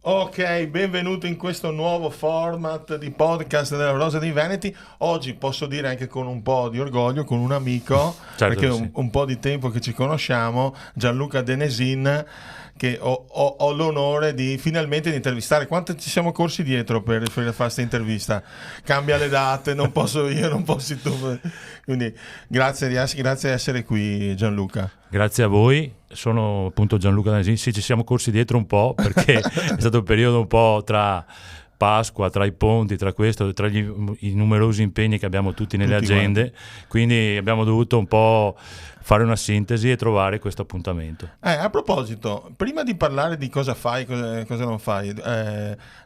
Ok, benvenuto in questo nuovo format di podcast della Rosa dei Veneti. Oggi posso dire anche con un po' di orgoglio, con un amico, Certo perché è che un, sì. un po' di tempo che ci conosciamo, Gianluca Denesin, che ho l'onore di finalmente di intervistare. Quanto ci siamo corsi dietro per fare questa intervista? Cambia le date, non posso io, non posso tu. Quindi grazie di essere qui, Gianluca. Grazie a voi, sono appunto Gianluca Danesi. Sì, ci siamo corsi dietro un po' perché è stato un periodo un po' tra Pasqua, tra i ponti, tra questo, tra i numerosi impegni che abbiamo tutti nelle Tutti quanti. agende, quindi abbiamo dovuto un po' fare una sintesi e trovare questo appuntamento. A proposito, prima di parlare di cosa fai, cosa non fai,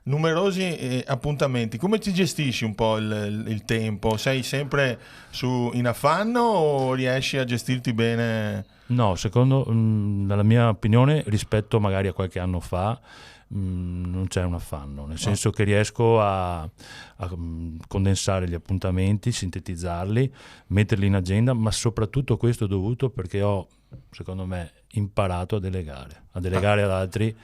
numerosi appuntamenti, come ti gestisci un po' il tempo? Sei sempre in affanno o riesci a gestirti bene? No, secondo, dalla mia opinione, rispetto magari a qualche anno fa, non c'è un affanno, nel No. senso che riesco a condensare gli appuntamenti, sintetizzarli, metterli in agenda, ma soprattutto questo è dovuto perché ho, secondo me, imparato a Ah, delegare ad altri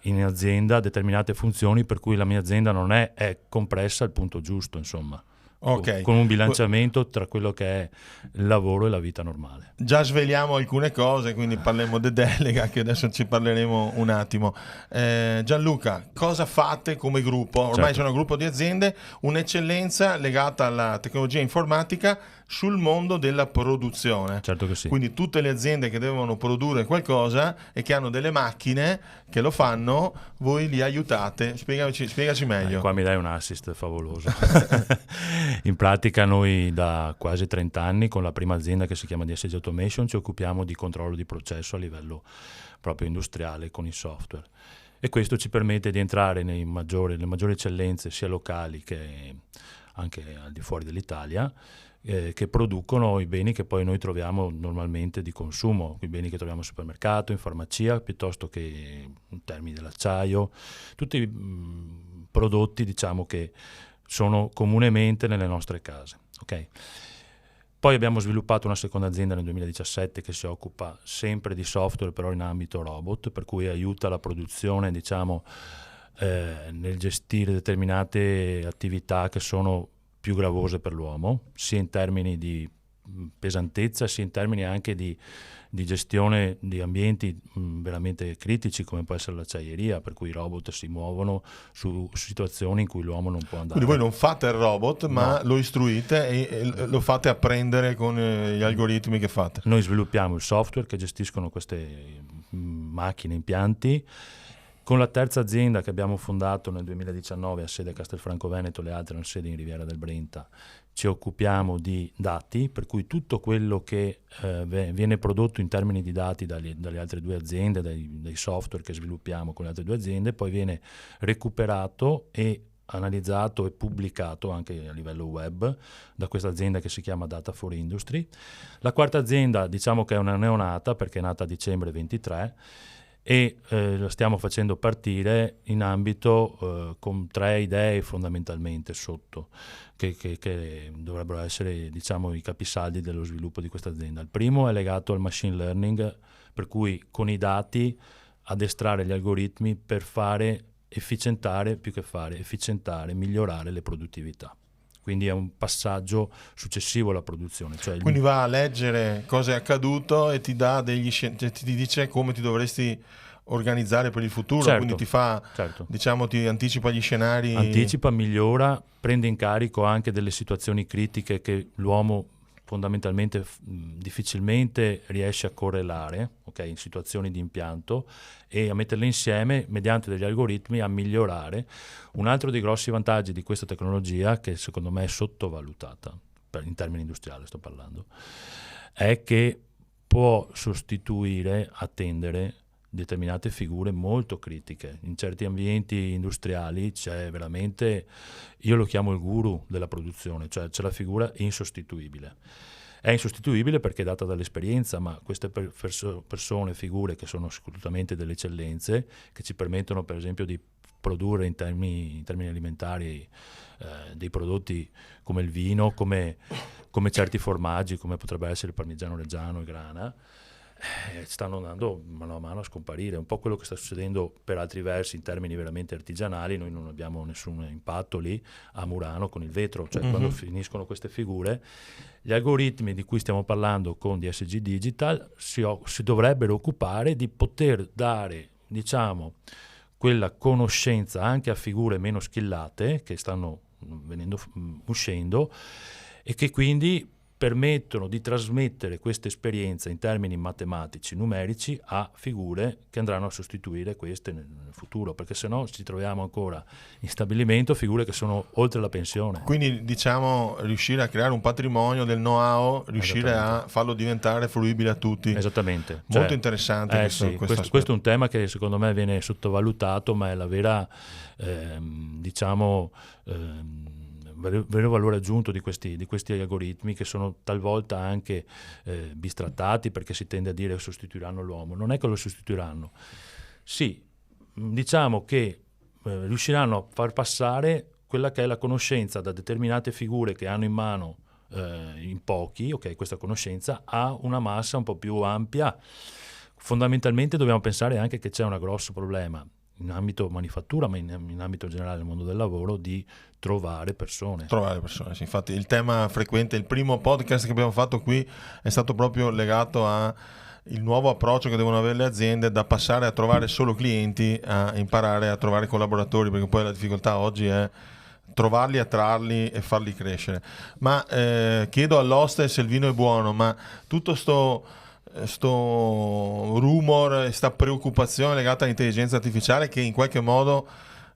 in azienda determinate funzioni per cui la mia azienda non è compressa al punto giusto, insomma, ok. con un bilanciamento tra quello che è il lavoro e la vita normale. Già sveliamo alcune cose, quindi parliamo di delega, che adesso ci parleremo un attimo. Gianluca, cosa fate come gruppo? Ormai Certo. sono un gruppo di aziende, un'eccellenza legata alla tecnologia informatica sul mondo della produzione. Certo che sì. Quindi tutte le aziende che devono produrre qualcosa e che hanno delle macchine che lo fanno, voi li aiutate. Spiegaci meglio. Qua mi dai un assist favoloso. In pratica noi da quasi 30 anni con la prima azienda che si chiama DSG Automation ci occupiamo di controllo di processo a livello proprio industriale con i software. E questo ci permette di entrare nelle maggiori eccellenze sia locali che anche al di fuori dell'Italia, che producono i beni che poi noi troviamo normalmente di consumo, i beni che troviamo al supermercato, in farmacia, piuttosto che in termini dell'acciaio, tutti prodotti diciamo che sono comunemente nelle nostre case. Okay? Poi abbiamo sviluppato una seconda azienda nel 2017 che si occupa sempre di software però in ambito robot, per cui aiuta la produzione diciamo nel gestire determinate attività che sono più gravose per l'uomo, sia in termini di pesantezza, sia in termini anche di gestione di ambienti veramente critici come può essere l'acciaieria, per cui i robot si muovono su situazioni in cui l'uomo non può Quindi voi andare. non fate il robot, ma No, lo istruite e lo fate apprendere con gli algoritmi che fate. noi sviluppiamo il software che gestiscono queste macchine, impianti. Con la terza azienda che abbiamo fondato nel 2019 a sede a Castelfranco Veneto, le altre hanno sede in Riviera del Brenta, ci occupiamo di dati, per cui tutto quello che viene prodotto in termini di dati dalle altre due aziende, dai software che sviluppiamo con le altre due aziende, poi viene recuperato e analizzato e pubblicato anche a livello web da questa azienda che si chiama Data for Industry. La quarta azienda diciamo che è una neonata perché è nata a dicembre 23 e lo stiamo facendo partire in ambito con tre idee fondamentalmente sotto che dovrebbero essere diciamo i capisaldi dello sviluppo di questa azienda. Il primo è legato al machine learning, per cui con i dati addestrare gli algoritmi per fare efficientare, più che fare efficientare, migliorare le produttività. Quindi è un passaggio successivo alla produzione. Cioè Quindi va a leggere cosa è accaduto e ti dà cioè ti dice come ti dovresti organizzare per il futuro, quindi certo, ti fa, certo. diciamo, ti anticipa gli scenari. Anticipa, migliora, prende in carico anche delle situazioni critiche che l'uomo fondamentalmente difficilmente riesce a correlare, okay, in situazioni di impianto e a metterle insieme mediante degli algoritmi a migliorare. Un altro dei grossi vantaggi di questa tecnologia, che secondo me è sottovalutata, in termini industriali sto parlando, è che può sostituire, attendere determinate figure molto critiche. In certi ambienti industriali c'è veramente, io lo chiamo il guru della produzione, cioè c'è la figura insostituibile. È insostituibile perché è data dall'esperienza, ma queste persone, figure che sono assolutamente delle eccellenze, che ci permettono per esempio di produrre in termini alimentari dei prodotti come il vino, come certi formaggi, come potrebbe essere il parmigiano reggiano e grana, stanno andando mano a mano a scomparire, un po' quello che sta succedendo per altri versi in termini veramente artigianali. Noi non abbiamo nessun impatto lì a Murano con il vetro, cioè quando finiscono queste figure, gli algoritmi di cui stiamo parlando con DSG Digital si dovrebbero occupare di poter dare, diciamo, quella conoscenza anche a figure meno skillate che stanno uscendo, e che quindi permettono di trasmettere questa esperienza in termini matematici, numerici, a figure che andranno a sostituire queste nel futuro, perché se no ci troviamo ancora in stabilimento figure che sono oltre la pensione. Quindi diciamo riuscire a creare un patrimonio del know-how, riuscire a farlo diventare fruibile a tutti. Esattamente. Molto interessante questo è un tema che secondo me viene sottovalutato, ma è la vera vero valore aggiunto di questi algoritmi, che sono talvolta anche bistrattati, perché si tende a dire che sostituiranno l'uomo. Non è che lo sostituiranno. Sì, diciamo che riusciranno a far passare quella che è la conoscenza da determinate figure che hanno in mano in pochi, questa conoscenza, a una massa un po' più ampia. Fondamentalmente dobbiamo pensare anche che c'è un grosso problema in ambito manifattura, ma in ambito generale del mondo del lavoro, di trovare persone. Sì. Infatti il tema frequente, il primo podcast che abbiamo fatto qui è stato proprio legato a il nuovo approccio che devono avere le aziende, da passare a trovare solo clienti a imparare a trovare collaboratori, perché poi la difficoltà oggi è trovarli, attrarli e farli crescere. Ma chiedo all'hostess se il vino è buono, ma tutto sto rumor, sta preoccupazione legata all'intelligenza artificiale, che in qualche modo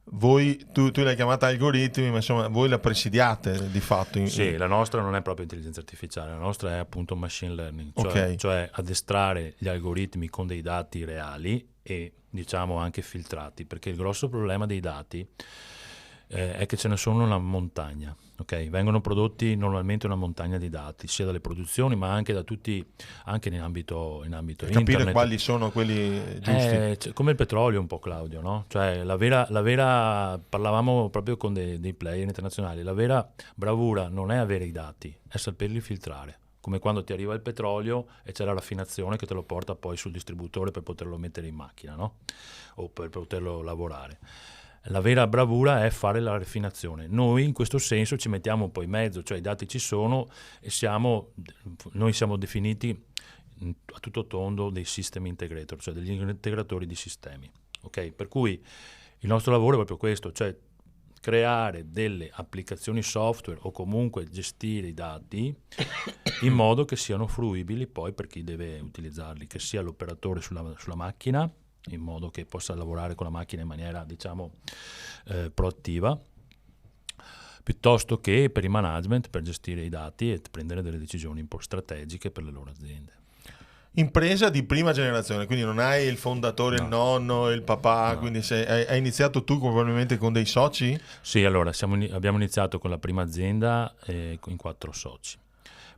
voi, tu l'hai chiamata algoritmi, ma insomma voi la presidiate di fatto. Sì, la nostra non è proprio intelligenza artificiale, la nostra è appunto machine learning, cioè addestrare gli algoritmi con dei dati reali e diciamo anche filtrati, perché il grosso problema dei dati è che ce ne sono una montagna. Vengono prodotti normalmente una montagna di dati, sia dalle produzioni ma anche da tutti, anche in ambito capire internet. Quali sono quelli giusti. Come il petrolio un po', Claudio, no? Cioè la vera parlavamo proprio con dei player internazionali, la vera bravura non è avere i dati, è saperli filtrare, come quando ti arriva il petrolio e c'è la raffinazione che te lo porta poi sul distributore per poterlo mettere in macchina, no? O per poterlo lavorare. La vera bravura è fare la raffinazione. Noi in questo senso ci mettiamo un po' in mezzo, cioè i dati ci sono e noi siamo definiti a tutto tondo dei system integrator, cioè degli integratori di sistemi. Per cui il nostro lavoro è proprio questo, cioè creare delle applicazioni software o comunque gestire i dati in modo che siano fruibili poi per chi deve utilizzarli, che sia l'operatore sulla macchina, in modo che possa lavorare con la macchina in maniera, diciamo, proattiva, piuttosto che per il management, per gestire i dati e prendere delle decisioni un po' strategiche per le loro aziende. Impresa di prima generazione, quindi non hai il fondatore, no, il nonno, il papà, no. Quindi hai iniziato tu probabilmente con dei soci? Sì, allora abbiamo iniziato con la prima azienda in 4 soci.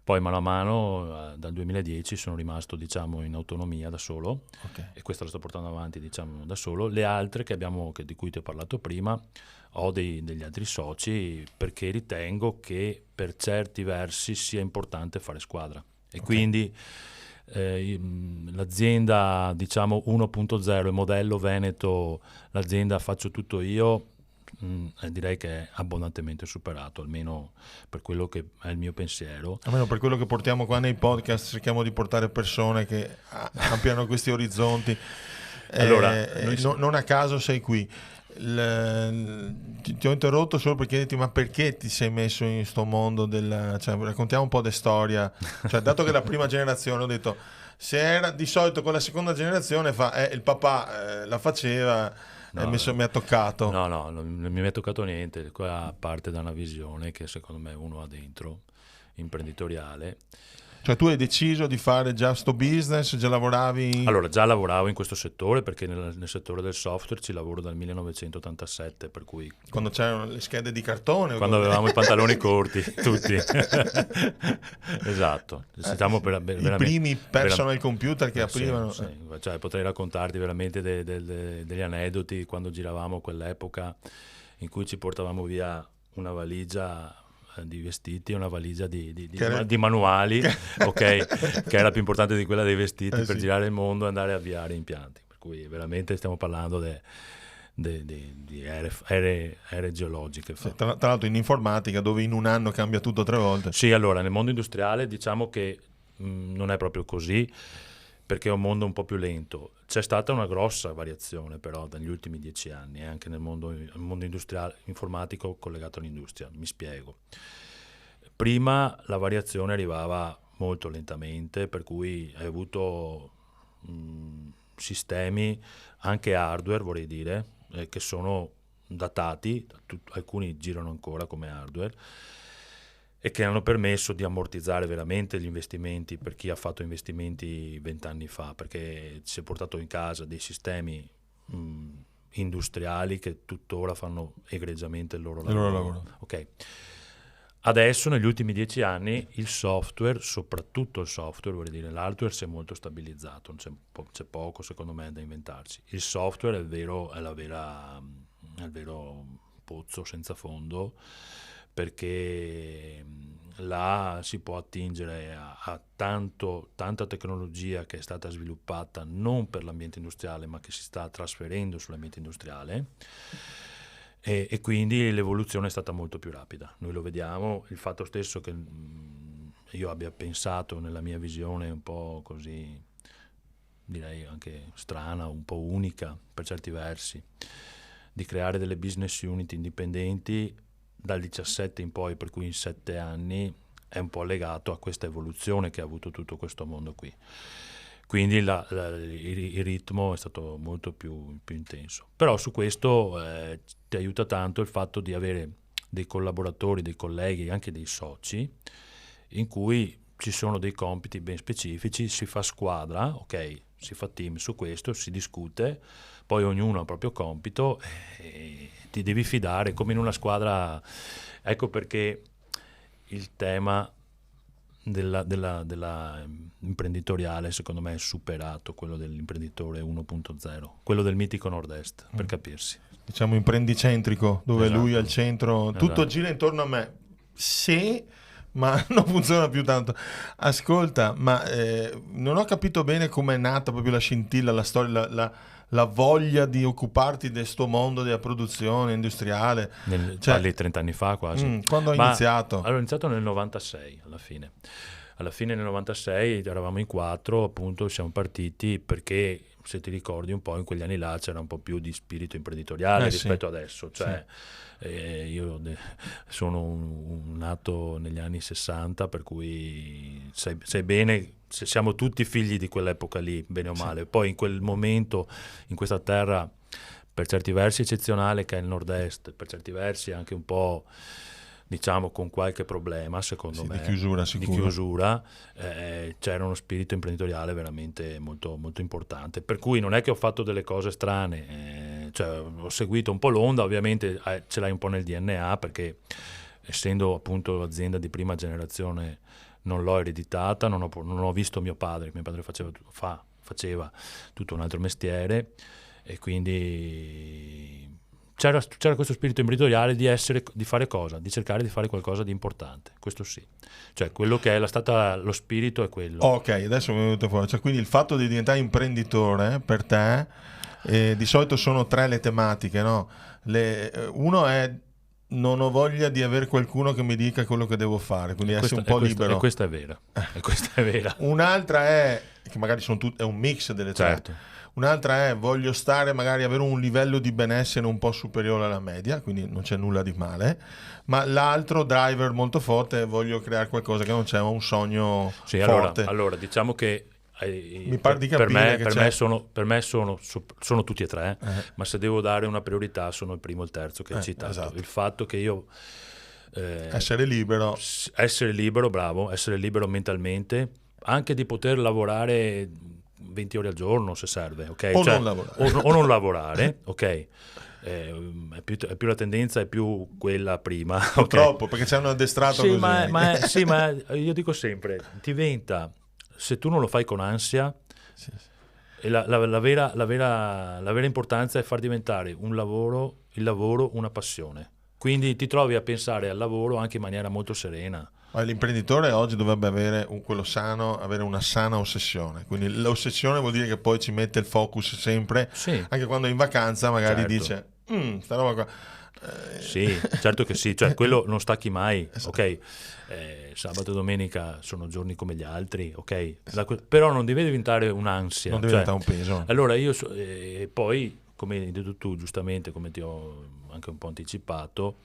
Poi mano a mano dal 2010 sono rimasto, diciamo, in autonomia da solo, e questo lo sto portando avanti, diciamo, da solo. Le altre di cui ti ho parlato prima, ho degli altri soci, perché ritengo che per certi versi sia importante fare squadra. E quindi l'azienda, diciamo, 1.0, il modello Veneto, l'azienda faccio tutto io, direi che è abbondantemente superato, almeno per quello che è il mio pensiero. Almeno per quello che portiamo qua nei podcast, cerchiamo di portare persone che ampliano questi orizzonti. Allora, non a caso sei qui. Ti ho interrotto solo per chiederti: ma perché ti sei messo in sto mondo cioè, raccontiamo un po' di storia. Cioè, dato che la prima generazione, ho detto, se era di solito con la seconda generazione il papà la faceva. Mi ha toccato. No, non mi è toccato niente. Qua parte da una visione che secondo me uno ha dentro, imprenditoriale. Cioè tu hai deciso di fare già sto business, già lavoravi? Allora, già lavoravo in questo settore, perché nel settore del software ci lavoro dal 1987, per cui... Quando c'erano le schede di cartone? Quando avevamo i pantaloni corti, tutti. Esatto. I primi personal computer che aprivano. Sì. Cioè, potrei raccontarti veramente degli aneddoti quando giravamo quell'epoca in cui ci portavamo via una valigia di vestiti e una valigia di Che di manuali, ok, che è la più importante di quella dei vestiti per sì. girare il mondo e andare a avviare impianti. Per cui veramente stiamo parlando di ere geologiche. Sì, tra l'altro in informatica, dove in un anno cambia tutto 3 volte. Sì, allora nel mondo industriale diciamo che non è proprio così, perché è un mondo un po' più lento. C'è stata una grossa variazione però negli ultimi 10 anni, anche nel mondo industriale, informatico collegato all'industria. Mi spiego. Prima la variazione arrivava molto lentamente, per cui hai avuto sistemi, anche hardware vorrei dire, che sono datati, alcuni girano ancora come hardware, e che hanno permesso di ammortizzare veramente gli investimenti per chi ha fatto investimenti 20 anni fa, perché si è portato in casa dei sistemi industriali che tuttora fanno egregiamente il loro lavoro. Ok. Adesso, negli ultimi 10 anni, il software, soprattutto il software, vuol dire l'hardware, si è molto stabilizzato, c'è poco secondo me da inventarci. Il software è il vero pozzo senza fondo, perché là si può attingere a tanta tecnologia che è stata sviluppata non per l'ambiente industriale, ma che si sta trasferendo sull'ambiente industriale. E quindi l'evoluzione è stata molto più rapida. Noi lo vediamo, il fatto stesso che io abbia pensato nella mia visione un po' così, direi anche strana, un po' unica per certi versi, di creare delle business unit indipendenti dal 17 in poi, per cui in 7 anni, è un po' legato a questa evoluzione che ha avuto tutto questo mondo qui. Quindi il ritmo è stato molto più intenso. Però su questo ti aiuta tanto il fatto di avere dei collaboratori, dei colleghi, anche dei soci, in cui ci sono dei compiti ben specifici, si fa squadra, ok, si fa team su questo, si discute, poi ognuno ha il proprio compito e ti devi fidare, come in una squadra. Ecco perché il tema della imprenditoriale secondo me è superato, quello dell'imprenditore 1.0, quello del mitico Nord-Est, per capirsi. Diciamo imprendicentrico, dove Esatto. lui è al centro, tutto gira intorno a me. Sì, ma non funziona più tanto. Ascolta, ma non ho capito bene come è nata proprio la scintilla, la storia, la voglia di occuparti di questo mondo della produzione industriale. Parli 30 anni fa quasi. Quando hai iniziato? Allora, ho iniziato nel 96 alla fine. Alla fine nel 96 eravamo in 4, appunto siamo partiti perché, se ti ricordi un po', in quegli anni là c'era un po' più di spirito imprenditoriale rispetto adesso. Cioè, io sono nato negli anni 60, per cui sai bene, siamo tutti figli di quell'epoca lì, bene o male. Poi in quel momento, in questa terra per certi versi eccezionale che è il Nord-Est, per certi versi anche un po', diciamo, con qualche problema, secondo me, di chiusura, sicuro. C'era uno spirito imprenditoriale veramente molto, molto importante, per cui non è che ho fatto delle cose strane, cioè, ho seguito un po' l'onda, ovviamente ce l'hai un po' nel DNA, perché essendo appunto azienda di prima generazione non l'ho ereditata, non ho visto mio padre faceva tutto un altro mestiere, e quindi c'era questo spirito imprenditoriale di fare cosa? Di cercare di fare qualcosa di importante, questo sì. Cioè quello che è lo spirito è quello. Ok, adesso mi è venuto fuori. Cioè, quindi il fatto di diventare imprenditore per te, di solito sono 3 le tematiche, no? Uno è non ho voglia di avere qualcuno che mi dica quello che devo fare, quindi essere un po' libero. E questa è vera. Questa è vera. Un'altra è, che magari è un mix delle 3. Certo. Un'altra è voglio avere un livello di benessere un po' superiore alla media, quindi non c'è nulla di male. Ma l'altro driver molto forte è voglio creare qualcosa che non c'è, un sogno forte. Allora, diciamo che mi pare di capire per me sono tutti e 3, ma se devo dare una priorità sono il primo e il terzo che hai citato. Esatto. Il fatto che io essere libero, bravo, essere libero mentalmente, anche di poter lavorare 20 ore al giorno se serve, ok? O non lavorare. O non lavorare, ok? È più la tendenza è più quella prima. Purtroppo, perché ci hanno addestrato sì, così. ma io dico sempre, diventa, se tu non lo fai con ansia, e la vera importanza è far diventare il lavoro una passione. Quindi ti trovi a pensare al lavoro anche in maniera molto serena. L'imprenditore oggi dovrebbe avere quello sano, avere una sana ossessione. Quindi l'ossessione vuol dire che poi ci mette il focus sempre, Sì, anche quando è in vacanza magari certo. dice, sta roba qua. Sì, certo che sì, cioè quello non stacchi mai, ok? Sabato e domenica sono giorni come gli altri, ok? Però non deve diventare un'ansia. Non deve diventare un peso. Allora poi, come hai detto tu giustamente, come ti ho anche un po' anticipato,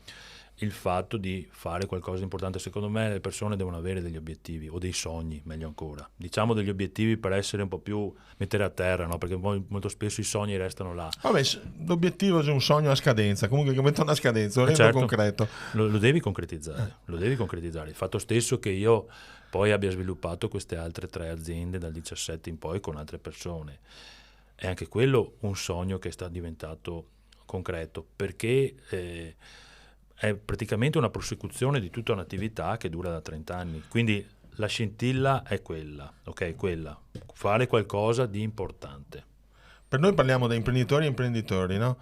il fatto di fare qualcosa di importante, secondo me le persone devono avere degli obiettivi o dei sogni, meglio ancora. Diciamo degli obiettivi per essere un po' più mettere a terra, no? Perché molto spesso i sogni restano là. Vabbè, l'obiettivo è un sogno a scadenza, comunque che metta una scadenza, lo rendo certo, concreto. Lo devi concretizzare, lo devi concretizzare. Il fatto stesso che io poi abbia sviluppato queste altre 3 aziende dal 17 in poi con altre persone, è anche quello un sogno che sta diventato concreto, perché è praticamente una prosecuzione di tutta un'attività che dura da 30 anni. Quindi la scintilla è quella, ok? Quella, fare qualcosa di importante. Per noi parliamo da imprenditori, no?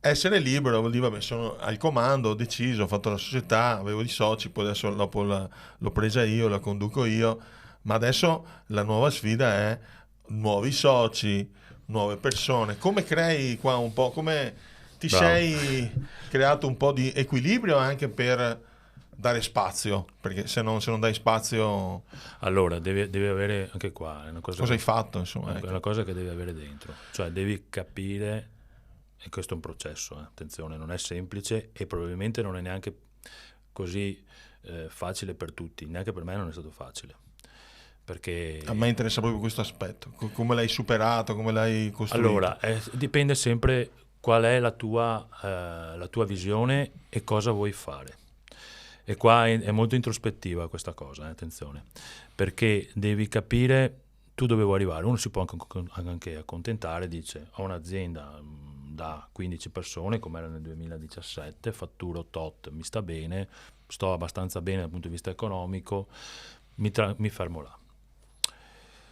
Essere libero vuol dire, vabbè, sono al comando, ho deciso, ho fatto la società, avevo i soci, poi adesso dopo l'ho presa io, la conduco io, ma adesso la nuova sfida è nuovi soci, nuove persone. Come crei qua un po', come ti Bravo. sei creato un po' di equilibrio anche per dare spazio, perché se non dai spazio, Allora, devi avere anche qua, è una cosa cosa hai fatto, insomma? è una cosa che devi avere dentro, cioè devi capire, e questo è un processo, attenzione, non è semplice e probabilmente non è neanche così facile per tutti, neanche per me non è stato facile, perché A me interessa proprio questo aspetto, come l'hai superato, come l'hai costruito. allora dipende sempre qual è la tua visione e cosa vuoi fare. E qua è molto introspettiva questa cosa, attenzione, perché devi capire tu dove vuoi arrivare. Uno si può anche accontentare, dice ho un'azienda da 15 persone come era nel 2017, fatturo tot, mi sta bene, sto abbastanza bene dal punto di vista economico, mi fermo là.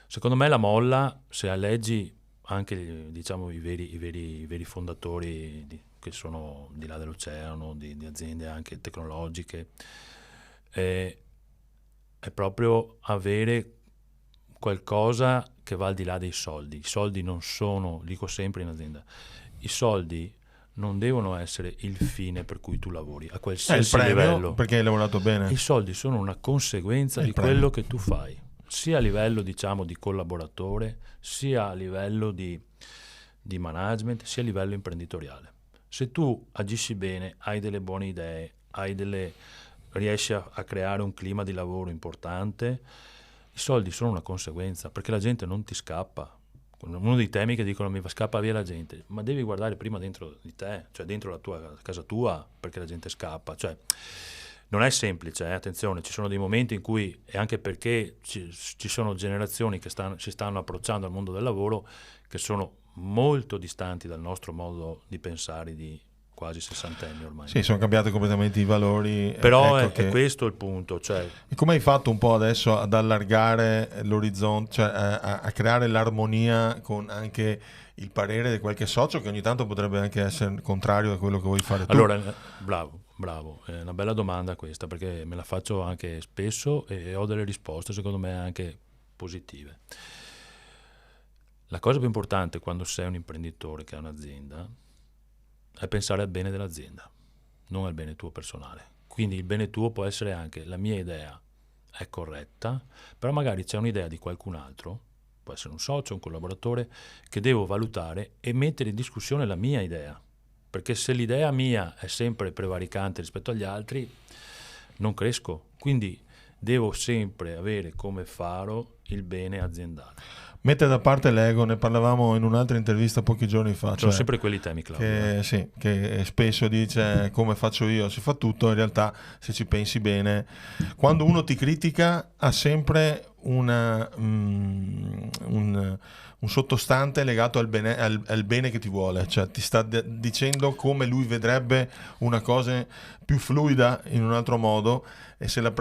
Secondo me la molla, se leggi anche diciamo, i veri fondatori che sono di là dell'oceano, di aziende anche tecnologiche, è proprio avere qualcosa che va al di là dei soldi. I soldi non sono, dico sempre in azienda, i soldi non devono essere il fine per cui tu lavori a qualsiasi livello. Perché hai lavorato bene. I soldi sono una conseguenza di quello che tu fai, sia a livello diciamo di collaboratore, sia a livello di management, sia a livello imprenditoriale. Se tu agisci bene, hai delle buone idee, riesci a creare un clima di lavoro importante, i soldi sono una conseguenza, perché la gente non ti scappa. Uno dei temi che dicono mi scappa via la gente, ma devi guardare prima dentro di te, cioè dentro la tua casa tua, perché la gente scappa. Cioè, non è semplice, attenzione, ci sono dei momenti in cui, e anche perché ci sono generazioni che si stanno approcciando al mondo del lavoro, che sono molto distanti dal nostro modo di pensare di quasi 60 anni ormai. Sì, sono cambiati completamente i valori. Però ecco è questo il punto. Cioè... E come hai fatto un po' adesso ad allargare l'orizzonte, cioè a creare l'armonia con anche il parere di qualche socio che ogni tanto potrebbe anche essere contrario a quello che vuoi fare tu? Allora, bravo, è una bella domanda questa, perché me la faccio anche spesso e ho delle risposte secondo me anche positive. La cosa più importante quando sei un imprenditore che ha un'azienda è pensare al bene dell'azienda, non al bene tuo personale. Quindi il bene tuo può essere anche la mia idea è corretta, però magari c'è un'idea di qualcun altro, può essere un socio, un collaboratore, che devo valutare e mettere in discussione la mia idea. Perché se l'idea mia è sempre prevaricante rispetto agli altri, non cresco. Quindi devo sempre avere come faro il bene aziendale. Mette da parte l'ego, ne parlavamo in un'altra intervista pochi giorni fa. Sono sempre quelli temi, Claudio. Che spesso dice come faccio io, si fa tutto, in realtà se ci pensi bene, quando uno ti critica ha sempre un sottostante legato al bene che ti vuole, cioè ti sta dicendo come lui vedrebbe una cosa più fluida in un altro modo, e se la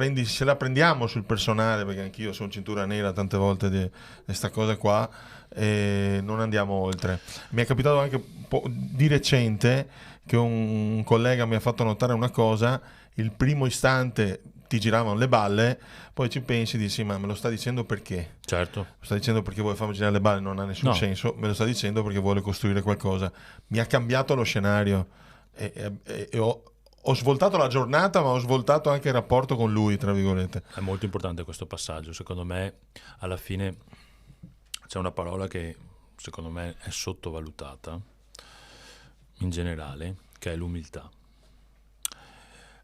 prendiamo sul personale, perché anch'io sono cintura nera tante volte di questa cosa qua, non andiamo oltre. Mi è capitato anche di recente che un collega mi ha fatto notare una cosa: il primo istante ti giravano le balle, poi ci pensi e dici ma me lo sta dicendo perché? Certo. Lo sta dicendo perché vuole farmi girare le balle, non ha nessun No. senso, me lo sta dicendo perché vuole costruire qualcosa. Mi ha cambiato lo scenario e ho svoltato la giornata, ma ho svoltato anche il rapporto con lui, tra virgolette. È molto importante questo passaggio. Secondo me, alla fine, c'è una parola che secondo me è sottovalutata in generale, che è l'umiltà.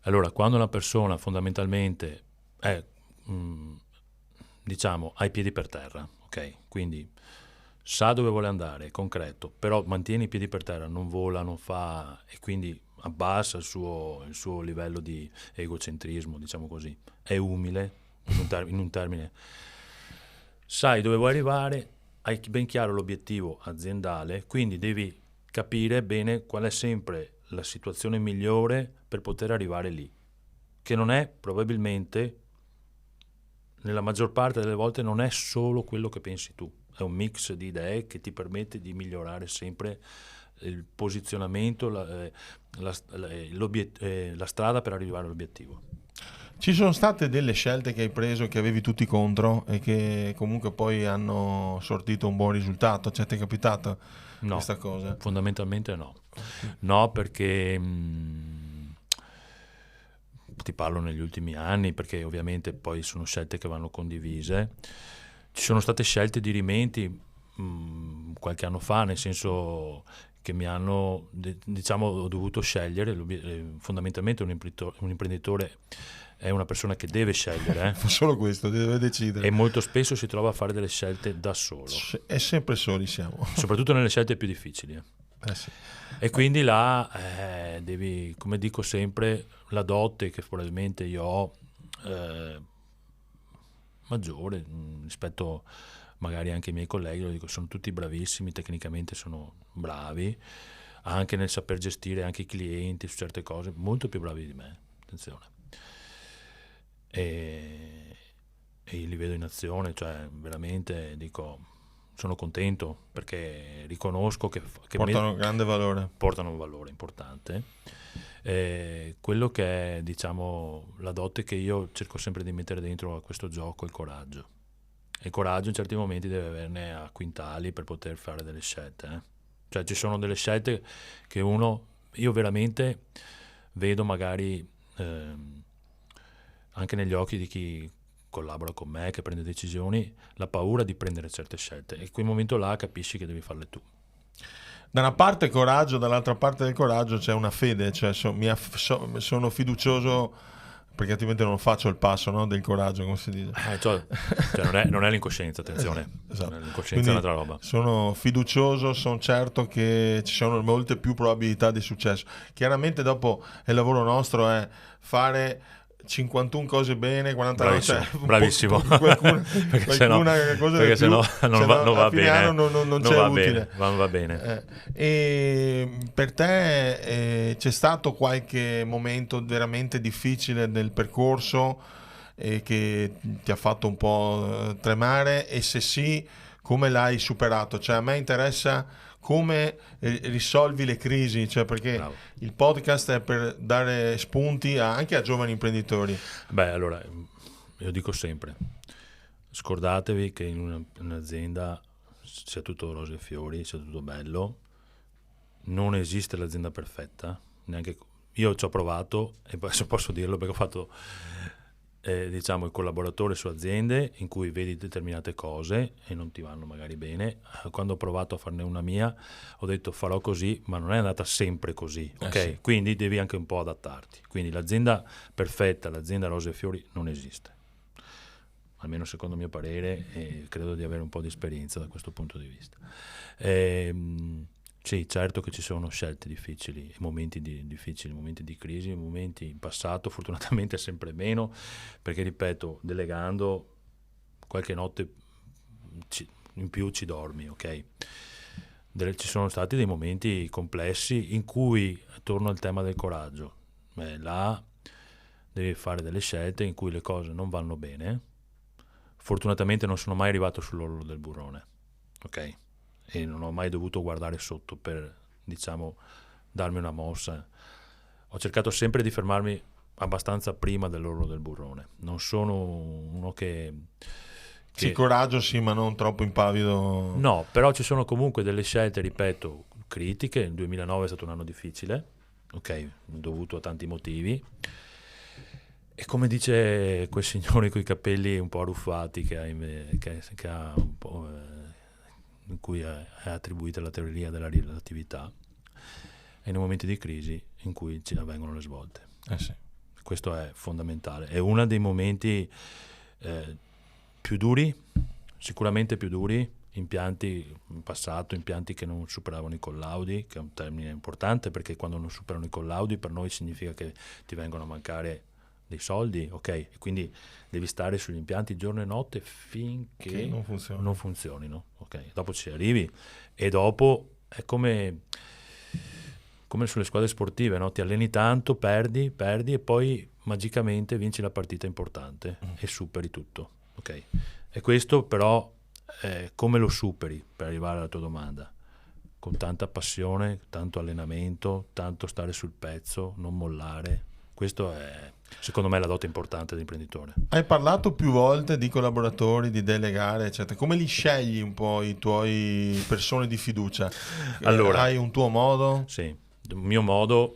Allora, quando una persona fondamentalmente è, diciamo, ha i piedi per terra, ok? Quindi sa dove vuole andare, è concreto, però mantiene i piedi per terra, non vola, non fa, e quindi abbassa il suo livello di egocentrismo, diciamo così, è umile, in un termine, sai dove vuoi arrivare, hai ben chiaro l'obiettivo aziendale, quindi devi capire bene qual è sempre la situazione migliore per poter arrivare lì, che non è probabilmente, nella maggior parte delle volte, non è solo quello che pensi tu, è un mix di idee che ti permette di migliorare sempre il posizionamento, la strada per arrivare all'obiettivo. Ci sono state delle scelte che hai preso che avevi tutti contro e che comunque poi hanno sortito un buon risultato? Cioè, ti è capitato questa cosa? Fondamentalmente no. No, perché ti parlo negli ultimi anni, perché ovviamente poi sono scelte che vanno condivise. Ci sono state scelte dirimenti qualche anno fa, nel senso che mi hanno, diciamo, ho dovuto scegliere. Fondamentalmente un imprenditore è una persona che deve scegliere. Solo questo, deve decidere. E molto spesso si trova a fare delle scelte da solo. E sempre soli siamo. Soprattutto nelle scelte più difficili. Sì. E quindi là devi, come dico sempre, la dote che probabilmente io ho maggiore rispetto magari anche ai miei colleghi, lo dico, sono tutti bravissimi, tecnicamente sono bravi, anche nel saper gestire anche i clienti su certe cose, molto più bravi di me, attenzione. E li vedo in azione, cioè veramente dico, sono contento perché riconosco che portano grande valore, portano un valore importante. Quello che è, diciamo, la dote che io cerco sempre di mettere dentro a questo gioco è il coraggio. E il coraggio in certi momenti deve averne a quintali per poter fare delle scelte. Cioè ci sono delle scelte che io veramente vedo magari anche negli occhi di chi collabora con me, che prende decisioni, la paura di prendere certe scelte, e in quel momento là capisci che devi farle tu. Da una parte coraggio, dall'altra parte del coraggio c'è una fede, cioè sono fiducioso, perché altrimenti non faccio il passo, no, del coraggio, come si dice. Cioè non è l'incoscienza, attenzione. Esatto. Non è l'incoscienza, è un'altra roba. Sono fiducioso, sono certo che ci sono molte più probabilità di successo. Chiaramente dopo il lavoro nostro è fare 51 cose bene, 49 bravissimo, perché sennò non va bene, non c'è utile. Non va bene. E per te c'è stato qualche momento veramente difficile del percorso che ti ha fatto un po' tremare, e se sì, come l'hai superato? Cioè, a me interessa come risolvi le crisi, cioè, perché Bravo. Il podcast è per dare spunti anche a giovani imprenditori. Beh, allora, io dico sempre, scordatevi che in un'azienda sia tutto rose e fiori, sia tutto bello, non esiste l'azienda perfetta, neanche io ci ho provato, e posso dirlo perché ho fatto diciamo il collaboratore su aziende in cui vedi determinate cose e non ti vanno magari bene. Quando ho provato a farne una mia ho detto farò così, ma non è andata sempre così, ok? Sì. Quindi devi anche un po' adattarti. Quindi l'azienda perfetta, l'azienda rose e fiori non esiste, almeno secondo il mio parere, e credo di avere un po' di esperienza da questo punto di vista. Sì, certo che ci sono scelte difficili, momenti difficili, momenti di crisi, momenti in passato, fortunatamente sempre meno, perché ripeto, delegando qualche notte in più ci dormi, ok? Ci sono stati dei momenti complessi in cui, torno al tema del coraggio, là devi fare delle scelte in cui le cose non vanno bene. Fortunatamente non sono mai arrivato sull'orlo del burrone, ok? E non ho mai dovuto guardare sotto per, diciamo, darmi una mossa. Ho cercato sempre di fermarmi abbastanza prima dell'orlo del burrone. Non sono uno che Sì, coraggio sì, ma non troppo impavido. No, però ci sono comunque delle scelte, ripeto, critiche. Il 2009 è stato un anno difficile, ok, dovuto a tanti motivi. E come dice quel signore con i capelli un po' arruffati che ha un po', in cui è attribuita la teoria della relatività, è nei momenti di crisi in cui ci avvengono le svolte. Sì. Questo è fondamentale. È uno dei momenti più duri, sicuramente più duri. Impianti in passato, impianti che non superavano i collaudi, che è un termine importante, perché quando non superano i collaudi per noi significa che ti vengono a mancare dei soldi, ok? E quindi devi stare sugli impianti giorno e notte finché non funzionino, ok? Dopo ci arrivi e dopo è come sulle squadre sportive, no? Ti alleni tanto, perdi e poi magicamente vinci la partita importante e superi tutto, ok? E questo però come lo superi, per arrivare alla tua domanda? Con tanta passione, tanto allenamento, tanto stare sul pezzo, non mollare. Questo è, secondo me, la dote importante dell'imprenditore. Hai parlato più volte di collaboratori, di delegare, eccetera. Come li scegli un po' i tuoi persone di fiducia? Allora, hai un tuo modo? Sì, un mio modo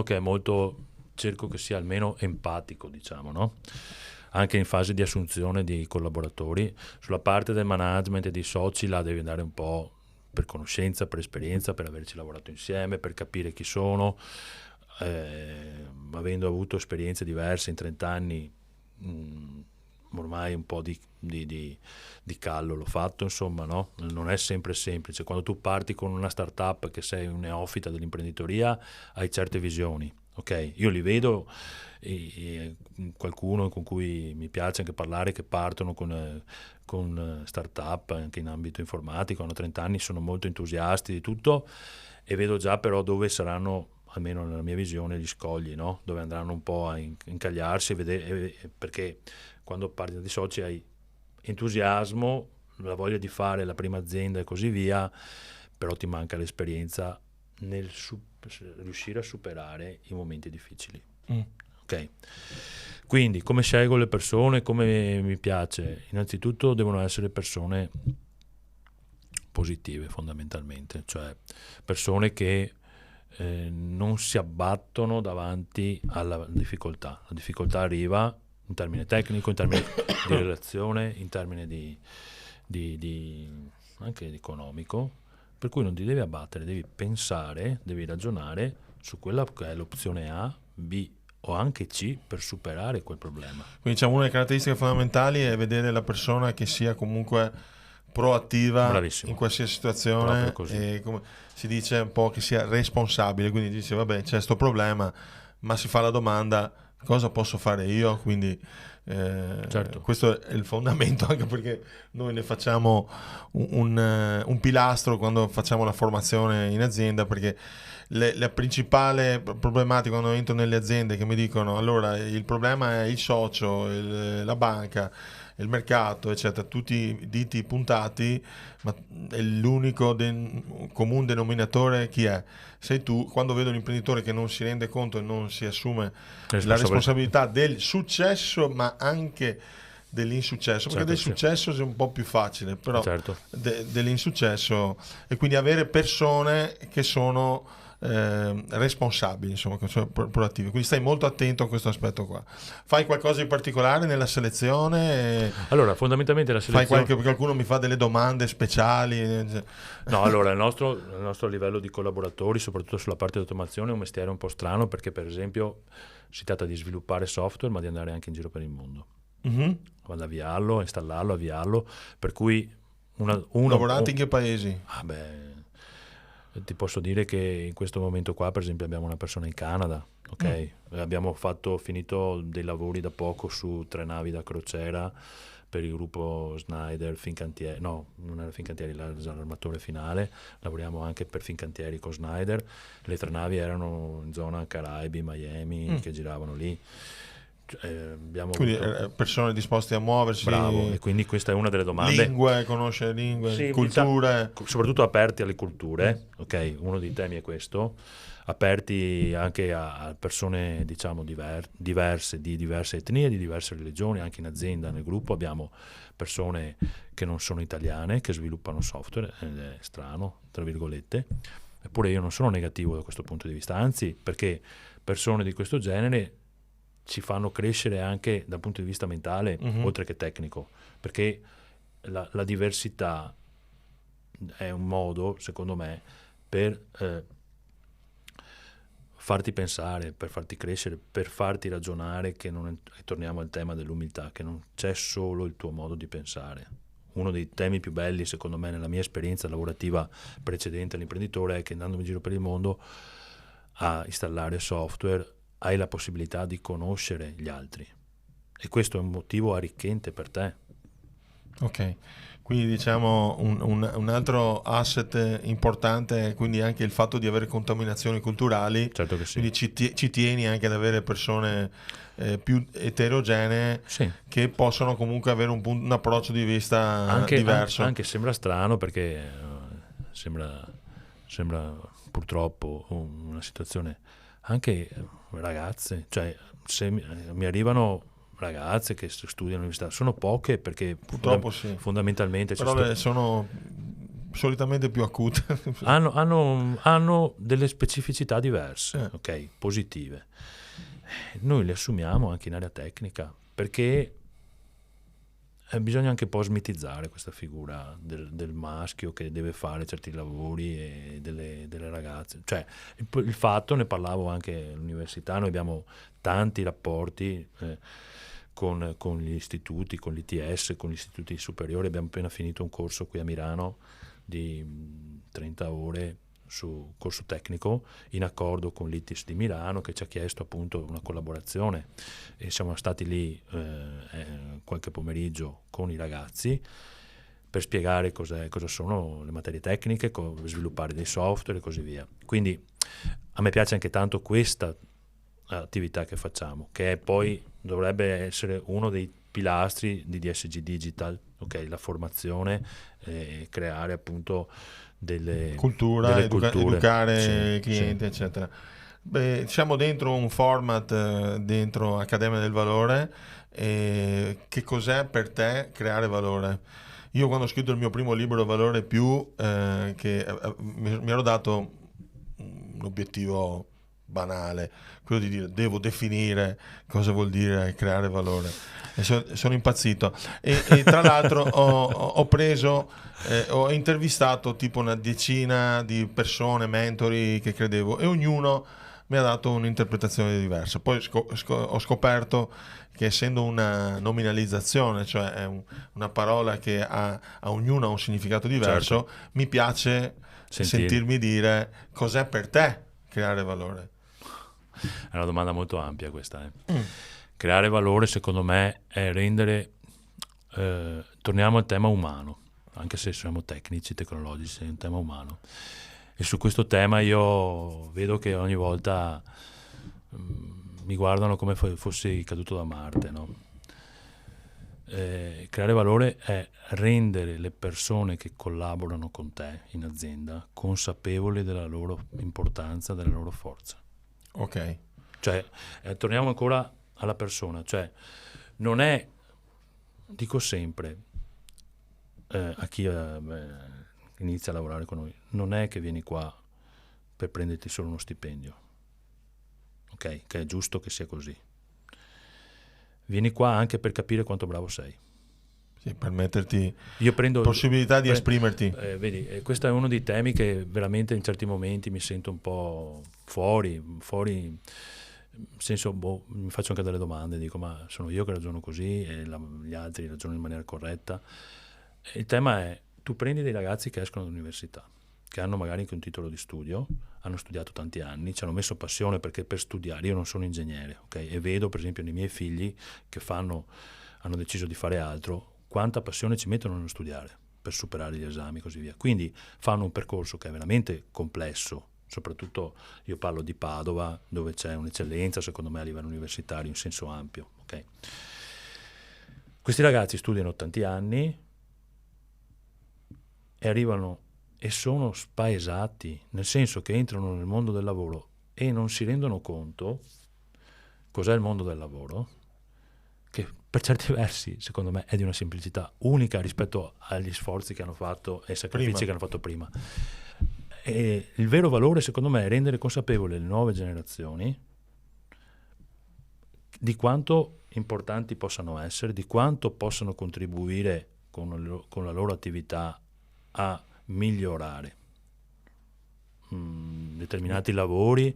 che è molto, cerco che sia almeno empatico, diciamo, no? Anche in fase di assunzione di collaboratori. Sulla parte del management e dei soci la devi andare un po' per conoscenza, per esperienza, per averci lavorato insieme, per capire chi sono. Avendo avuto esperienze diverse in 30 anni, ormai un po' di callo l'ho fatto, insomma, no? Non è sempre semplice. Quando tu parti con una startup che sei un neofita dell'imprenditoria, hai certe visioni, ok? Io li vedo e qualcuno con cui mi piace anche parlare, che partono con startup anche in ambito informatico, hanno 30 anni, sono molto entusiasti di tutto, e vedo già però dove saranno, almeno nella mia visione, gli scogli, no? Dove andranno un po' a incagliarsi, perché quando parli di soci hai entusiasmo, la voglia di fare la prima azienda e così via, però ti manca l'esperienza nel riuscire a superare i momenti difficili. Ok? Quindi come scelgo le persone, come mi piace? Innanzitutto devono essere persone positive, fondamentalmente, cioè persone che non si abbattono davanti alla difficoltà. La difficoltà arriva in termine tecnico, in termini di relazione, in termini anche economico, per cui non ti devi abbattere, devi pensare, devi ragionare su quella che è l'opzione A, B o anche C per superare quel problema. Quindi diciamo una delle caratteristiche fondamentali è vedere la persona che sia comunque proattiva. Bravissimo. In qualsiasi situazione, e come si dice un po' che sia responsabile, quindi dice vabbè c'è questo problema, ma si fa la domanda cosa posso fare io, quindi certo. Questo è il fondamento, anche perché noi ne facciamo un pilastro quando facciamo la formazione in azienda, perché la principale problematica quando entro nelle aziende che mi dicono allora il problema è il socio, la banca, il mercato, eccetera, tutti diti puntati, ma è l'unico comune denominatore chi è? Sei tu. Quando vedo l'imprenditore che non si rende conto e non si assume la responsabilità del successo, ma anche dell'insuccesso, perché del successo è un po' più facile, però dell'insuccesso, e quindi avere persone che sono responsabili, insomma, che sono proattivi. Quindi stai molto attento a questo aspetto qua. Fai qualcosa di particolare nella selezione? Allora, fondamentalmente la selezione... qualcuno mi fa delle domande speciali? No, allora il nostro livello di collaboratori, soprattutto sulla parte di automazione, è un mestiere un po' strano, perché per esempio si tratta di sviluppare software ma di andare anche in giro per il mondo. Ad avviarlo, installarlo, avviarlo, per cui lavorate in che paesi? Ti posso dire che in questo momento qua, per esempio, abbiamo una persona in Canada, ok? Abbiamo finito dei lavori da poco su 3 navi da crociera per il gruppo Schneider, Fincantieri, no, non era Fincantieri, l'armatore finale, lavoriamo anche per Fincantieri con Schneider, le 3 navi erano in zona Caraibi, Miami, che giravano lì. abbiamo Quindi avuto... persone disposte a muoversi. Bravo, e quindi questa è una delle domande. Lingue, conoscere lingue, Sì, culture. soprattutto aperti alle culture, ok? Uno dei temi è questo, aperti anche a persone, diciamo, diverse, di diverse etnie, di diverse religioni. Anche in azienda, nel gruppo, abbiamo persone che non sono italiane, che sviluppano software, ed è strano, tra virgolette. Eppure io non sono negativo da questo punto di vista, anzi, perché persone di questo genere ci fanno crescere anche dal punto di vista mentale, oltre che tecnico, perché la diversità è un modo, secondo me, per farti pensare, per farti crescere, per farti ragionare, che non è, torniamo al tema dell'umiltà, che non c'è solo il tuo modo di pensare. Uno dei temi più belli, secondo me, nella mia esperienza lavorativa precedente all'imprenditore, è che andando in giro per il mondo a installare software hai la possibilità di conoscere gli altri, e questo è un motivo arricchente per te. Ok, quindi diciamo un altro asset importante è quindi anche il fatto di avere contaminazioni culturali. Certo che sì. Quindi ci tieni anche ad avere persone più eterogenee, Sì. che possono comunque avere un approccio di vista diverso. Anche sembra strano, perché sembra purtroppo una situazione, anche ragazze, cioè se mi arrivano ragazze che studiano all'università, sono poche, perché Purtroppo sì. fondamentalmente Però sono solitamente più acute. hanno delle specificità diverse, ok, positive. Noi le assumiamo anche in area tecnica, perché bisogna anche un po' smitizzare questa figura del maschio che deve fare certi lavori, e delle ragazze. Cioè, il fatto, ne parlavo anche all'università, noi abbiamo tanti rapporti con gli istituti, con l'ITS, con gli istituti superiori. Abbiamo appena finito un corso qui a Milano di 30 ore su corso tecnico, in accordo con l'ITIS di Milano, che ci ha chiesto appunto una collaborazione, e siamo stati lì qualche pomeriggio con i ragazzi per spiegare cosa sono le materie tecniche, sviluppare dei software e così via. Quindi a me piace anche tanto questa attività che facciamo, che poi dovrebbe essere uno dei pilastri di DSG Digital, ok? La formazione, creare appunto delle culture, educare i clienti, sì. eccetera. Beh, siamo dentro un format, dentro Accademia del Valore. Che cos'è per te creare valore? Io, quando ho scritto il mio primo libro, Valore Più, mi ero dato un obiettivo banale, quello di dire: devo definire cosa vuol dire creare valore, e sono impazzito, e tra l'altro ho intervistato tipo una decina di persone, mentori che credevo, e ognuno mi ha dato un'interpretazione diversa. Poi ho scoperto che, essendo una nominalizzazione, cioè è una parola che a ognuno ha un significato diverso, certo, mi piace sentirmi dire: cos'è per te creare valore? È una domanda molto ampia questa. Creare valore, secondo me, è rendere... torniamo al tema umano, anche se siamo tecnici, tecnologici, è un tema umano. E su questo tema io vedo che ogni volta mi guardano come fossi caduto da Marte, no? Creare valore è rendere le persone che collaborano con te in azienda consapevoli della loro importanza, della loro forza. Ok. Cioè, torniamo ancora alla persona, cioè non è, dico sempre a chi inizia a lavorare con noi, non è che vieni qua per prenderti solo uno stipendio, ok? Che è giusto che sia così. Vieni qua anche per capire quanto bravo sei. Sì, per metterti possibilità di esprimerti. Vedi, questo è uno dei temi che veramente in certi momenti mi sento un po' fuori, nel senso, mi faccio anche delle domande, dico: ma sono io che ragiono così e gli altri ragionano in maniera corretta? Il tema è: tu prendi dei ragazzi che escono dall'università, che hanno magari anche un titolo di studio, hanno studiato tanti anni, ci hanno messo passione, perché per studiare, io non sono ingegnere, ok? E vedo per esempio nei miei figli che hanno deciso di fare altro, quanta passione ci mettono nello studiare per superare gli esami e così via. Quindi fanno un percorso che è veramente complesso, soprattutto io parlo di Padova, dove c'è un'eccellenza secondo me a livello universitario in senso ampio, ok? Questi ragazzi studiano tanti anni e arrivano e sono spaesati, nel senso che entrano nel mondo del lavoro e non si rendono conto cos'è il mondo del lavoro, che per certi versi, secondo me, è di una semplicità unica rispetto agli sforzi che hanno fatto e ai sacrifici che hanno fatto prima. E il vero valore, secondo me, è rendere consapevoli le nuove generazioni di quanto importanti possano essere, di quanto possono contribuire con la loro attività a migliorare determinati lavori.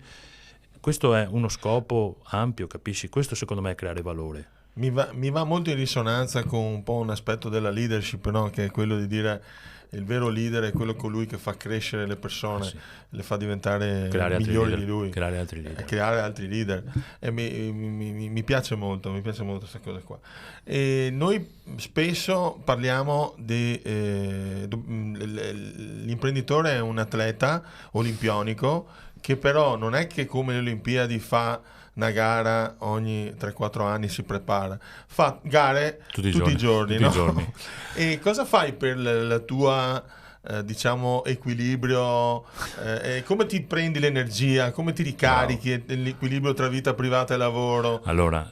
Questo è uno scopo ampio, capisci? Questo secondo me è creare valore. Mi va molto in risonanza con un po' un aspetto della leadership, no? Che è quello di dire il vero leader è quello colui che fa crescere le persone, Sì. le fa diventare Creare migliori di lui. Creare altri leader. Creare altri leader. E mi piace molto questa cosa qua. E noi spesso parliamo l'imprenditore è un atleta olimpionico che però non è che come le Olimpiadi fa una gara ogni 3-4 anni, si prepara, fa gare tutti i giorni, no? giorni. E cosa fai per la tua diciamo equilibrio, come ti prendi l'energia, come ti ricarichi l'equilibrio tra vita privata e lavoro? Allora,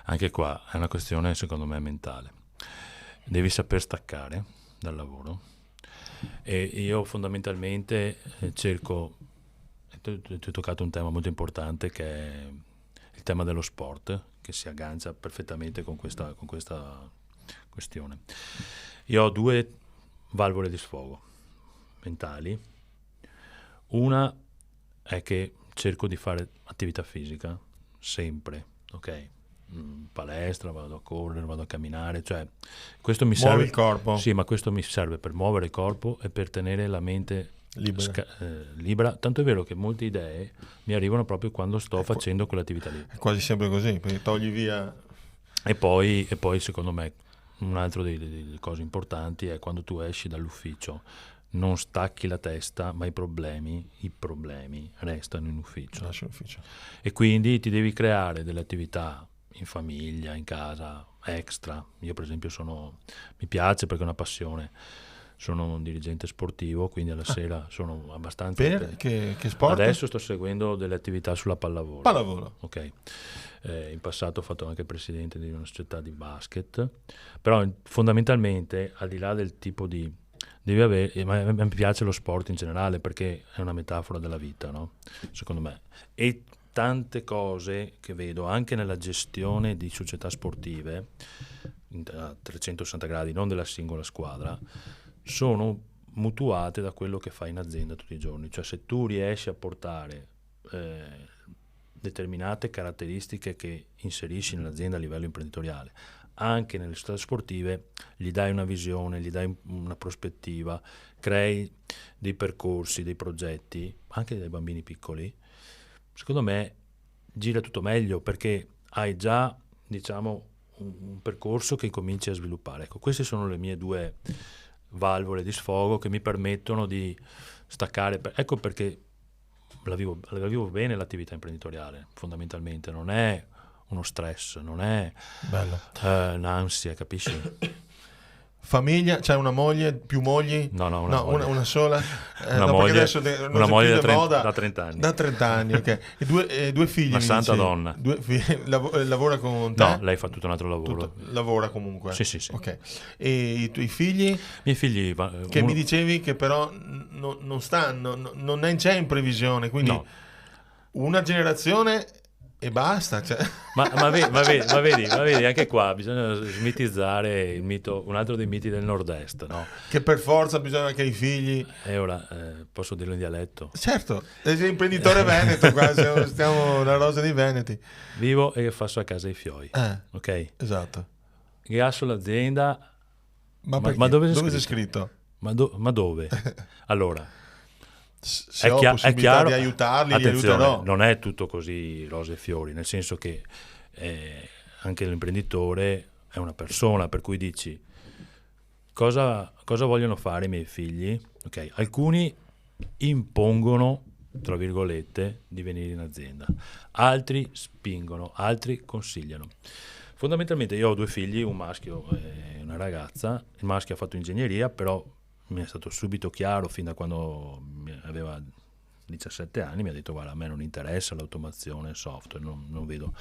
anche qua è una questione secondo me mentale. Devi saper staccare dal lavoro e io fondamentalmente cerco. Tu hai toccato un tema molto importante che è il tema dello sport, che si aggancia perfettamente con questa questione. Io ho 2 valvole di sfogo mentali. Una è che cerco di fare attività fisica sempre, ok? Palestra, vado a correre, vado a camminare, cioè questo mi serve. Muovi il corpo. Sì, ma questo mi serve per muovere il corpo e per tenere la mente libera, tanto è vero che molte idee mi arrivano proprio quando sto facendo quell'attività lì. È quasi sempre così, perché togli via. E poi secondo me un altro delle cose importanti è quando tu esci dall'ufficio non stacchi la testa, ma i problemi restano in ufficio. Lascia l'ufficio. E quindi ti devi creare delle attività in famiglia, in casa, extra. Io per esempio mi piace perché è una passione. Sono un dirigente sportivo, quindi alla sera sono abbastanza. Per che sport? Adesso sto seguendo delle attività sulla pallavolo. Pallavolo. Ok. In passato ho fatto anche presidente di una società di basket, però fondamentalmente al di là del tipo di devi avere, ma mi piace lo sport in generale perché è una metafora della vita, no? Secondo me. E tante cose che vedo anche nella gestione di società sportive a 360 gradi, non della singola squadra, sono mutuate da quello che fai in azienda tutti i giorni. Cioè se tu riesci a portare determinate caratteristiche che inserisci nell'azienda a livello imprenditoriale anche nelle società sportive, gli dai una visione, gli dai una prospettiva, crei dei percorsi, dei progetti anche dai bambini piccoli, secondo me gira tutto meglio perché hai già, diciamo, un percorso che cominci a sviluppare. Ecco, queste sono le mie 2 valvole di sfogo che mi permettono di staccare. Ecco perché la vivo bene l'attività imprenditoriale, fondamentalmente non è uno stress, non è un'ansia, capisci? Famiglia, c'hai una moglie, più mogli? No, una sola? Una moglie da 30 anni. Da 30 anni, ok. E due figli? Una santa donna. Lavora con te? No, lei fa tutto un altro lavoro. Lavora comunque? Sì. Ok. E i tuoi figli? I miei figli... Che mi dicevi che però non stanno, non c'è in previsione, quindi una generazione... E basta, cioè. ma vedi, anche qua bisogna smitizzare il mito, un altro dei miti del nord-est, no? Che per forza bisogna che i figli... E ora, posso dirlo in dialetto? Certo, sei imprenditore veneto, qua stiamo la rosa dei veneti. Vivo e faccio a casa i fioi, ok? Esatto. Gasso l'azienda... Ma dove c'è scritto? Ma dove? Allora... Se ho possibilità di aiutarli, li aiuterò. Non è tutto così rose e fiori, nel senso che anche l'imprenditore è una persona, per cui dici cosa vogliono fare i miei figli? Okay. Alcuni impongono tra virgolette, di venire in azienda. Altri spingono, altri consigliano. Fondamentalmente io ho 2 figli, un maschio e una ragazza. Il maschio ha fatto ingegneria, però mi è stato subito chiaro, fin da quando aveva 17 anni, mi ha detto: guarda, a me non interessa l'automazione, il software, non vedo.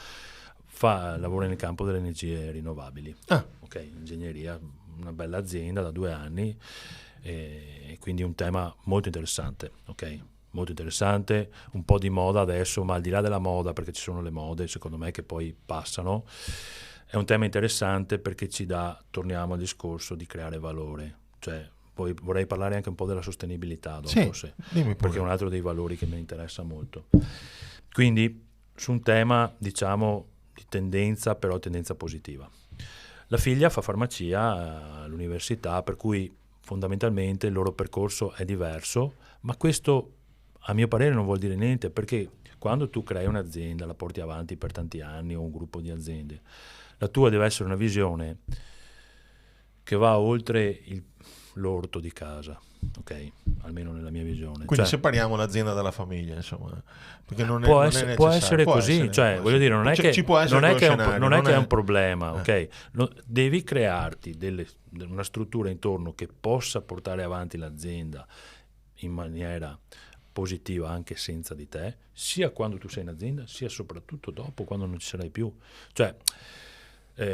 Lavora nel campo delle energie rinnovabili. Ok, ingegneria, una bella azienda da 2 anni, e quindi un tema molto interessante, ok? Molto interessante, un po' di moda adesso, ma al di là della moda, perché ci sono le mode, secondo me, che poi passano, è un tema interessante perché torniamo al discorso di creare valore. Cioè, poi vorrei parlare anche un po' della sostenibilità dopo, perché è un altro dei valori che mi interessa molto. Quindi, su un tema, diciamo, di tendenza, però tendenza positiva. La figlia fa farmacia all'università, per cui fondamentalmente il loro percorso è diverso, ma questo a mio parere non vuol dire niente, perché quando tu crei un'azienda, la porti avanti per tanti anni, o un gruppo di aziende, la tua deve essere una visione che va oltre l'orto di casa, ok? Almeno nella mia visione. Quindi separiamo l'azienda dalla famiglia, insomma, perché può essere così, voglio dire, non è che è un problema, ok? Devi crearti una struttura intorno che possa portare avanti l'azienda in maniera positiva anche senza di te, sia quando tu sei in azienda, sia soprattutto dopo, quando non ci sarai più. Cioè,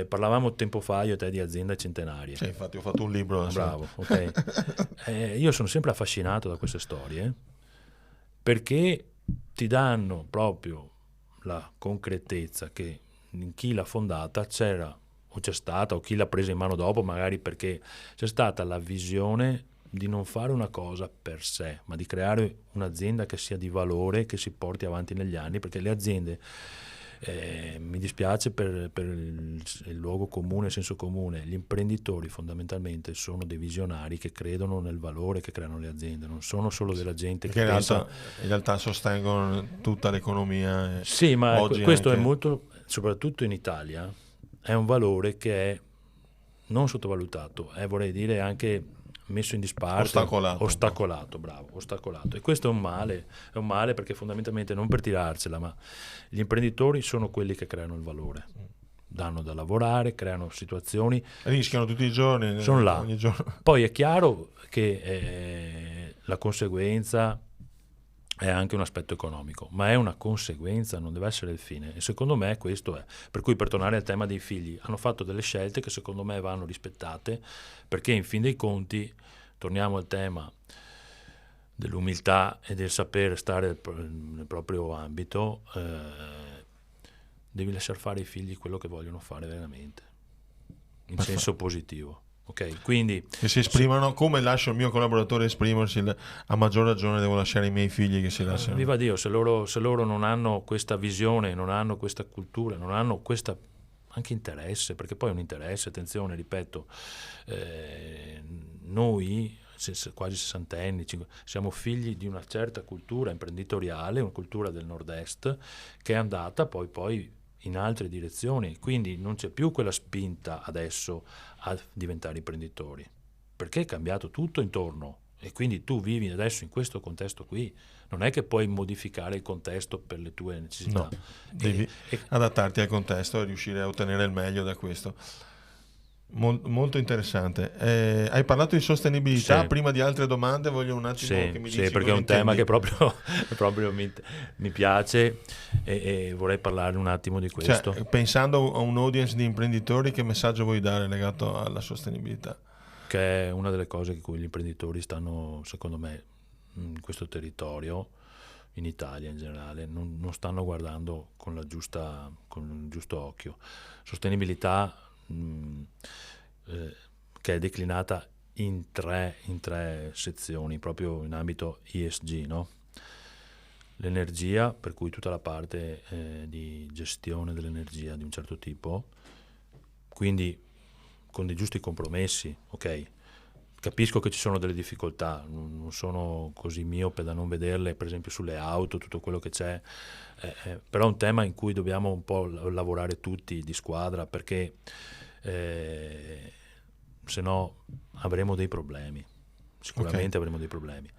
parlavamo tempo fa io e te di aziende centenarie. Sì, infatti ho fatto un libro. Bravo, ok. Io sono sempre affascinato da queste storie, perché ti danno proprio la concretezza che in chi l'ha fondata c'era o c'è stata, o chi l'ha presa in mano dopo, magari perché c'è stata la visione di non fare una cosa per sé, ma di creare un'azienda che sia di valore, che si porti avanti negli anni, perché le aziende, mi dispiace per il luogo comune, il senso comune, gli imprenditori fondamentalmente sono dei visionari che credono nel valore che creano le aziende, non sono solo della gente che pensa... In realtà sostengono tutta l'economia. Sì, ma questo anche... è molto, soprattutto in Italia, è un valore che è non sottovalutato, vorrei dire anche messo in disparte, ostacolato, bravo, ostacolato. E questo è un male perché fondamentalmente, non per tirarsela, ma gli imprenditori sono quelli che creano il valore, danno da lavorare, creano situazioni, rischiano tutti i giorni, sono là. Ogni giorno. Poi è chiaro che la conseguenza è anche un aspetto economico, ma è una conseguenza, non deve essere il fine, e secondo me questo è. Per cui, per tornare al tema dei figli, hanno fatto delle scelte che secondo me vanno rispettate, perché in fin dei conti, torniamo al tema dell'umiltà e del sapere stare nel proprio ambito, devi lasciar fare ai figli quello che vogliono fare veramente, in senso positivo. Ok, quindi che si esprimano come lascio il mio collaboratore esprimersi, a maggior ragione devo lasciare i miei figli che si lasciano. Viva Dio, se loro non hanno questa visione, non hanno questa cultura, non hanno questa anche interesse, perché poi è un interesse, attenzione, ripeto, noi quasi sessantenni siamo figli di una certa cultura imprenditoriale, una cultura del nord-est che è andata poi in altre direzioni, quindi non c'è più quella spinta adesso a diventare imprenditori, perché è cambiato tutto intorno, e quindi tu vivi adesso in questo contesto qui, non è che puoi modificare il contesto per le tue necessità. No, devi adattarti al contesto e riuscire a ottenere il meglio da questo. Molto interessante. Hai parlato di sostenibilità, sì. Prima di altre domande voglio un attimo che mi dici. Sì, perché è un tema che proprio mi piace, e vorrei parlare un attimo di questo. Cioè, pensando a un audience di imprenditori, che messaggio vuoi dare legato alla sostenibilità? Che è una delle cose che cui gli imprenditori stanno, secondo me, in questo territorio, in Italia in generale, non stanno guardando con il giusto occhio. Sostenibilità che è declinata in tre sezioni, proprio in ambito ESG, no? L'energia, per cui tutta la parte di gestione dell'energia di un certo tipo, quindi con dei giusti compromessi, ok? Capisco che ci sono delle difficoltà, non sono così miope da non vederle, per esempio sulle auto, tutto quello che c'è, però è un tema in cui dobbiamo un po' lavorare tutti di squadra, perché se no avremo dei problemi, sicuramente avremo dei problemi.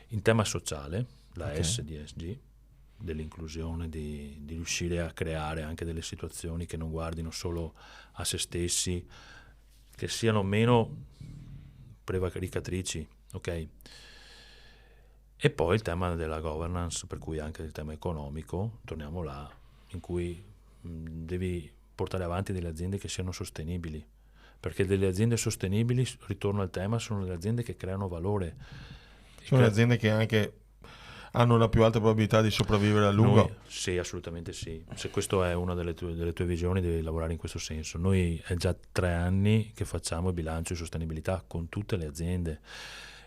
In tema sociale, la S di ESG, dell'inclusione, di riuscire a creare anche delle situazioni che non guardino solo a se stessi, che siano meno prevaricatrici, ok? E poi il tema della governance, per cui anche il tema economico, torniamo là, in cui devi portare avanti delle aziende che siano sostenibili, perché delle aziende sostenibili, ritorno al tema, sono le aziende che creano valore. Sono le aziende che anche hanno la più alta probabilità di sopravvivere a lungo. Sì, assolutamente sì. Se questa è una delle tue visioni, devi lavorare in questo senso. Noi è già 3 anni che facciamo il bilancio di sostenibilità con tutte le aziende,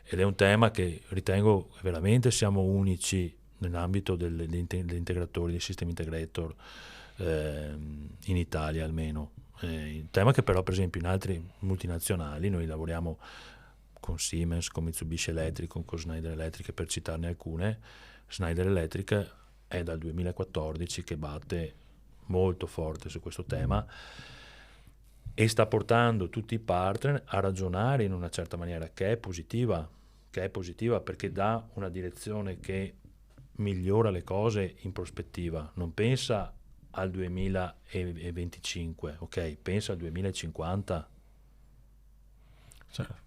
ed è un tema che ritengo che veramente siamo unici nell'ambito degli integratori, dei system integrator, in Italia almeno. Un tema che però per esempio in altre multinazionali, noi lavoriamo con Siemens, con Mitsubishi Electric, con Schneider Electric, per citarne alcune. Schneider Electric è dal 2014 che batte molto forte su questo tema e sta portando tutti i partner a ragionare in una certa maniera che è positiva perché dà una direzione che migliora le cose in prospettiva, non pensa al 2025, ok? Pensa al 2050. Certo.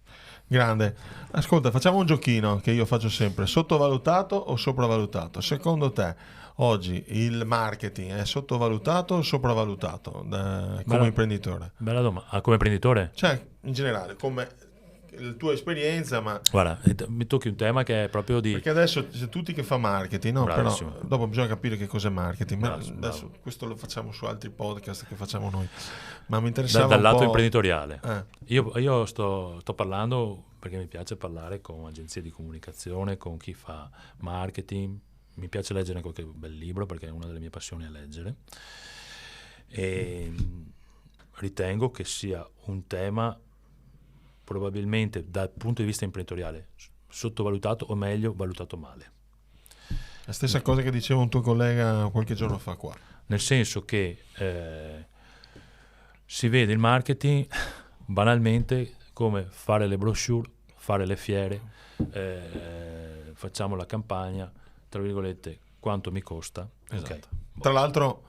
Grande. Ascolta, facciamo un giochino che io faccio sempre: sottovalutato o sopravvalutato? Secondo te oggi il marketing è sottovalutato o sopravvalutato come imprenditore? Bella domanda. Come imprenditore? Cioè, in generale, come la tua esperienza, ma guarda, mi tocchi un tema che è proprio di... Perché adesso c'è tutti che fa marketing, no? Però dopo bisogna capire che cos'è marketing. Adesso questo lo facciamo su altri podcast che facciamo noi. Ma mi interessava dal lato po'... imprenditoriale. Io sto parlando perché mi piace parlare con agenzie di comunicazione, con chi fa marketing. Mi piace leggere qualche bel libro perché una delle mie passioni è leggere. E ritengo che sia un tema probabilmente dal punto di vista imprenditoriale sottovalutato, o meglio valutato male. La stessa cosa che diceva un tuo collega qualche giorno fa qua. Nel senso che si vede il marketing banalmente come fare le brochure, fare le fiere, facciamo la campagna, tra virgolette, quanto mi costa. Esatto. Okay. Tra l'altro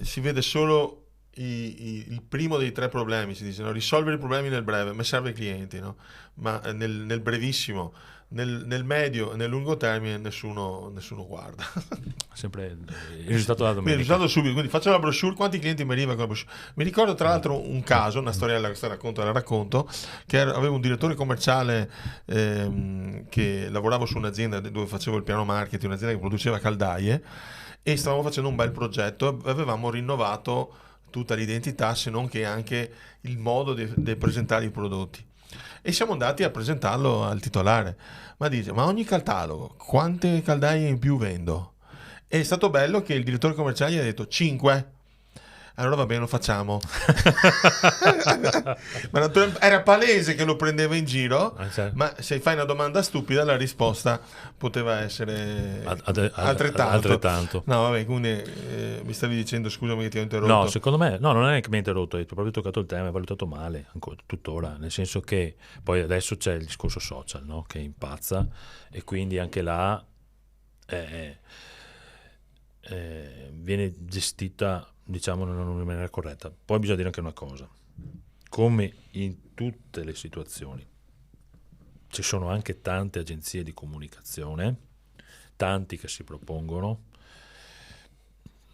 si vede solo il primo dei 3 problemi, si dice, no? Risolvere i problemi nel breve, ma serve ai clienti, no? Ma nel brevissimo, nel medio e nel lungo termine nessuno guarda. Sempre il risultato della domenica. Il risultato subito, quindi faccio la brochure, quanti clienti mi arrivano con la brochure? Mi ricordo tra l'altro un caso, una storiella che la racconto, che avevo un direttore commerciale che lavorava su un'azienda dove facevo il piano marketing, un'azienda che produceva caldaie, e stavamo facendo un bel progetto, avevamo rinnovato tutta l'identità, se non che anche il modo di presentare i prodotti, e siamo andati a presentarlo al titolare. Ma dice: ma ogni catalogo quante caldaie in più vendo? E è stato bello che il direttore commerciale gli ha detto 5. Allora va bene, lo facciamo. Ma era palese che lo prendeva in giro, certo. Ma se fai una domanda stupida la risposta poteva essere altrettanto. No, vabbè, quindi mi stavi dicendo, scusami che ti ho interrotto. No, secondo me, no, non è che mi hai interrotto, hai proprio toccato il tema, è valutato male, ancora, tuttora, nel senso che poi adesso c'è il discorso social, no? Che impazza, e quindi anche là viene gestita, diciamo, in una maniera corretta. Poi bisogna dire anche una cosa: come in tutte le situazioni ci sono anche tante agenzie di comunicazione, tanti che si propongono,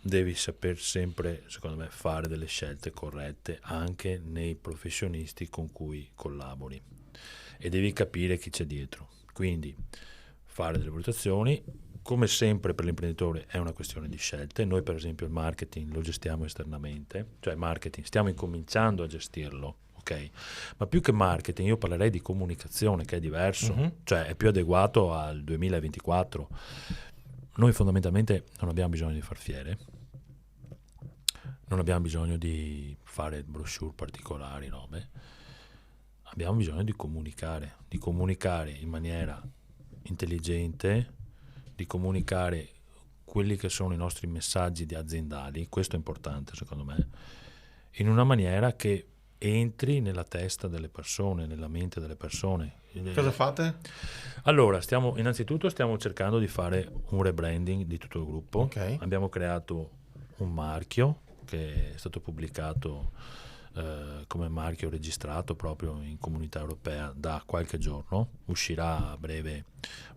devi saper sempre, secondo me, fare delle scelte corrette anche nei professionisti con cui collabori, e devi capire chi c'è dietro. Quindi fare delle valutazioni. Come sempre per l'imprenditore è una questione di scelte. Noi per esempio il marketing lo gestiamo esternamente, cioè marketing stiamo incominciando a gestirlo, ok? Ma più che marketing io parlerei di comunicazione, che è diverso, cioè è più adeguato al 2024. Noi fondamentalmente non abbiamo bisogno di far fiere, non abbiamo bisogno di fare brochure particolari, robe. Abbiamo bisogno di comunicare in maniera intelligente, di comunicare quelli che sono i nostri messaggi di aziendali, questo è importante secondo me, in una maniera che entri nella testa delle persone, nella mente delle persone. Cosa fate? Allora, innanzitutto stiamo cercando di fare un rebranding di tutto il gruppo. Ok. Abbiamo creato un marchio che è stato pubblicato come marchio registrato proprio in Comunità Europea da qualche giorno. Uscirà a breve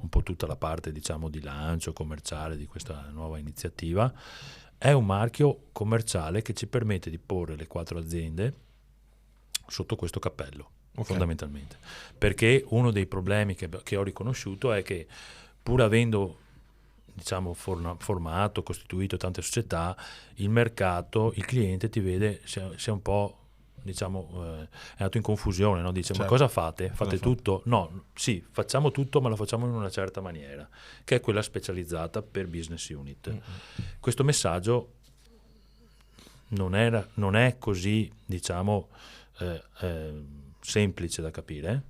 un po' tutta la parte, diciamo, di lancio commerciale di questa nuova iniziativa. È un marchio commerciale che ci permette di porre le 4 aziende sotto questo cappello, fondamentalmente. Perché uno dei problemi che ho riconosciuto è che, pur avendo, diciamo, formato, costituito tante società, il mercato, il cliente ti vede, sia un po', diciamo, è andato in confusione, no? Dice, ma cosa fate? Fate tutto? No, sì, facciamo tutto, ma lo facciamo in una certa maniera, che è quella specializzata per business unit. Questo messaggio non è così, diciamo, semplice da capire.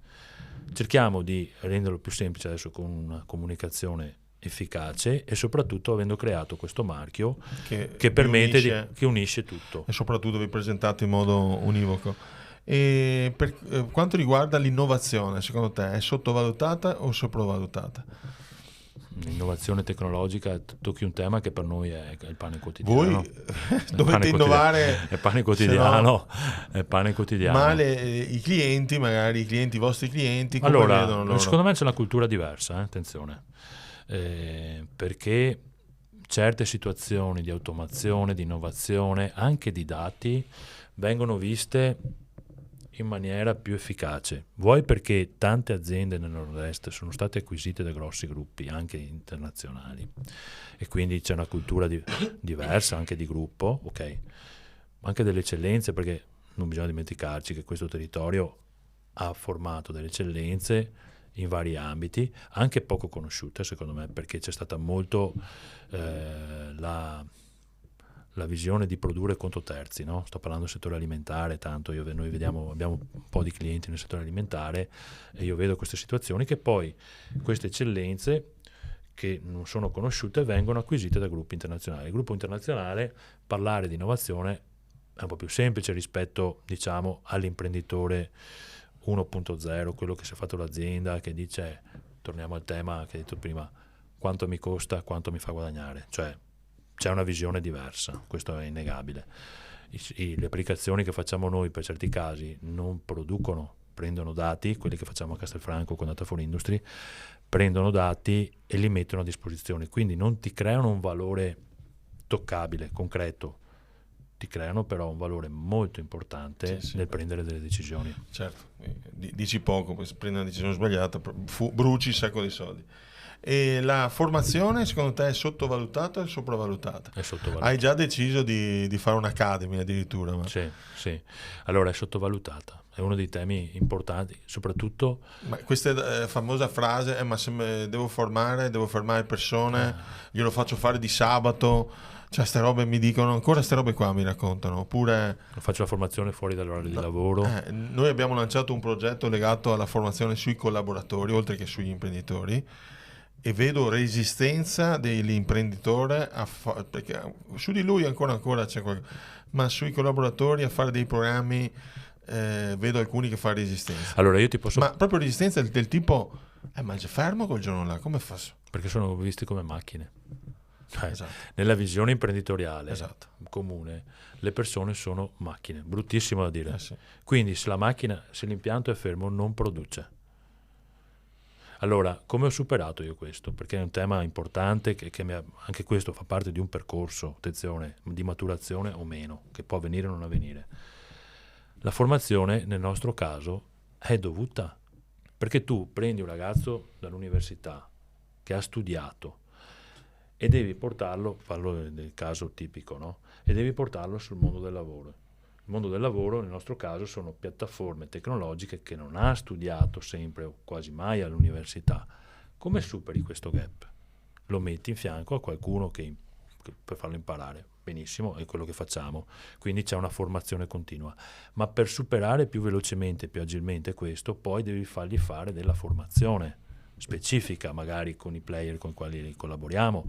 Cerchiamo di renderlo più semplice adesso con una comunicazione efficace e soprattutto avendo creato questo marchio che permette che unisce tutto. E soprattutto vi presentate in modo univoco. E per quanto riguarda l'innovazione, secondo te è sottovalutata o sopravvalutata? L'innovazione tecnologica, tocchi un tema che per noi è il pane quotidiano. Voi dovete innovare. È pane quotidiano, è pane quotidiano. Ma i clienti, magari i vostri clienti, come allora, vedono loro? Secondo me c'è una cultura diversa, attenzione, perché certe situazioni di automazione, di innovazione, anche di dati, vengono viste in maniera più efficace. Vuoi perché tante aziende nel nord-est sono state acquisite da grossi gruppi, anche internazionali, e quindi c'è una cultura diversa anche di gruppo, ok? Anche delle eccellenze, perché non bisogna dimenticarci che questo territorio ha formato delle eccellenze in vari ambiti, anche poco conosciute secondo me, perché c'è stata molto la visione di produrre conto terzi, no? Sto parlando del settore alimentare, tanto noi abbiamo un po' di clienti nel settore alimentare e io vedo queste situazioni che poi queste eccellenze che non sono conosciute vengono acquisite da gruppi internazionali. Il gruppo internazionale, parlare di innovazione è un po' più semplice rispetto, diciamo, all'imprenditore 1.0, quello che si è fatto l'azienda, che dice, torniamo al tema che hai detto prima, quanto mi costa, quanto mi fa guadagnare, cioè c'è una visione diversa, questo è innegabile. Le applicazioni che facciamo noi per certi casi non producono, prendono dati, quelli che facciamo a Castelfranco con Data for Industry, prendono dati e li mettono a disposizione, quindi non ti creano un valore toccabile, concreto, ti creano però un valore molto importante nel prendere delle decisioni. Certo, dici poco, poi se prendi una decisione sbagliata bruci un sacco di soldi. E la formazione secondo te è sottovalutata o sopravvalutata? È sottovalutata. Hai già deciso di fare un'academy addirittura? Ma... Sì, allora è sottovalutata, è uno dei temi importanti, soprattutto... Ma questa famosa frase, ma se devo formare persone, glielo faccio fare di sabato, cioè ste robe mi dicono, ancora ste robe qua mi raccontano, oppure... Faccio la formazione fuori dall'orario di lavoro. Noi abbiamo lanciato un progetto legato alla formazione sui collaboratori, oltre che sugli imprenditori, e vedo resistenza dell'imprenditore perché su di lui ancora c'è qualcosa, ma sui collaboratori a fare dei programmi vedo alcuni che fanno resistenza. Allora io ti posso... Ma proprio resistenza del tipo ma c'è fermo quel giorno là, come faccio? Perché sono visti come macchine. Esatto. Nella visione imprenditoriale esatto. comune le persone sono macchine, bruttissimo da dire. Sì. Quindi se l'impianto è fermo non produce. Allora, come ho superato io questo? Perché è un tema importante che anche questo fa parte di un percorso, attenzione, di maturazione o meno, che può avvenire o non avvenire. La formazione, nel nostro caso, è dovuta, perché tu prendi un ragazzo dall'università che ha studiato e devi portarlo, parlo del caso tipico, no? E devi portarlo sul mondo del lavoro. Il mondo del lavoro, nel nostro caso, sono piattaforme tecnologiche che non ha studiato sempre o quasi mai all'università. Come superi questo gap? Lo metti in fianco a qualcuno che per farlo imparare. Benissimo, è quello che facciamo. Quindi c'è una formazione continua. Ma per superare più velocemente, più agilmente questo, poi devi fargli fare della formazione specifica, magari con i player con i quali collaboriamo,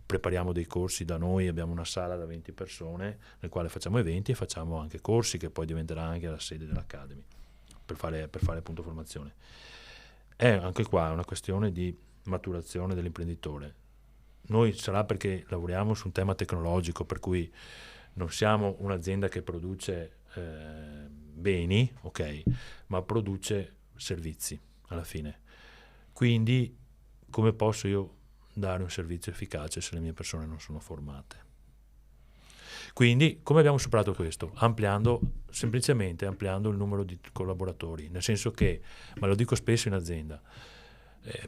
prepariamo dei corsi da noi, abbiamo una sala da 20 persone nel quale facciamo eventi e facciamo anche corsi che poi diventerà anche la sede dell'Academy per fare appunto formazione. È anche qua una questione di maturazione dell'imprenditore. Noi sarà perché lavoriamo su un tema tecnologico, per cui non siamo un'azienda che produce beni, ok, ma produce servizi alla fine. Quindi come posso io dare un servizio efficace se le mie persone non sono formate? Quindi come abbiamo superato questo? Semplicemente ampliando il numero di collaboratori, nel senso che, ma lo dico spesso in azienda,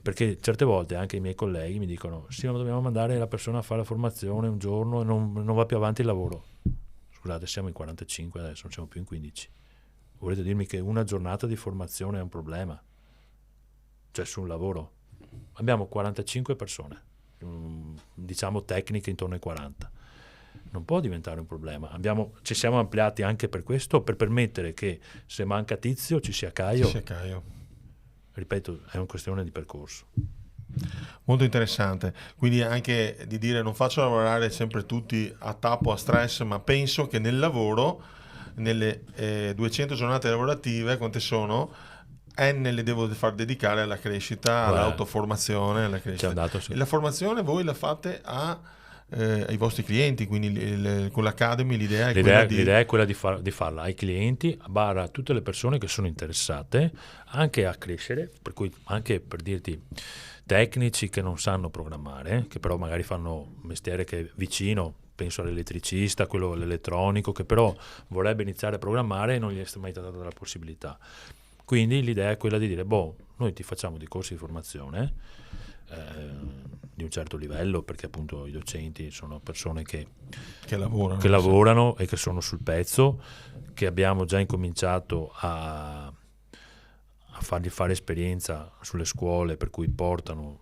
perché certe volte anche i miei colleghi mi dicono sì, ma dobbiamo mandare la persona a fare la formazione un giorno e non va più avanti il lavoro. Scusate, siamo in 45 adesso, non siamo più in 15. Volete dirmi che una giornata di formazione è un problema? Cioè su un lavoro? Abbiamo 45 persone, diciamo tecniche intorno ai 40. Non può diventare un problema. Ci siamo ampliati anche per questo, per permettere che se manca Tizio ci sia Caio. Ripeto, è una questione di percorso. Molto interessante. Quindi anche di dire non faccio lavorare sempre tutti a tappo, a stress, ma penso che nel lavoro, nelle 200 giornate lavorative, quante sono? N le devo far dedicare alla crescita, all'autoformazione, alla crescita. E la formazione voi la fate ai vostri clienti, quindi con l'Academy l'idea è quella di farla ai clienti, a tutte le persone che sono interessate anche a crescere, per cui anche per dirti tecnici che non sanno programmare, che però magari fanno un mestiere che è vicino, penso all'elettricista, quello all'elettronico, che però vorrebbe iniziare a programmare e non gli è mai stata data la possibilità. Quindi l'idea è quella di dire, noi ti facciamo dei corsi di formazione di un certo livello, perché appunto i docenti sono persone che lavorano e che sono sul pezzo, che abbiamo già incominciato a fargli fare esperienza sulle scuole, per cui portano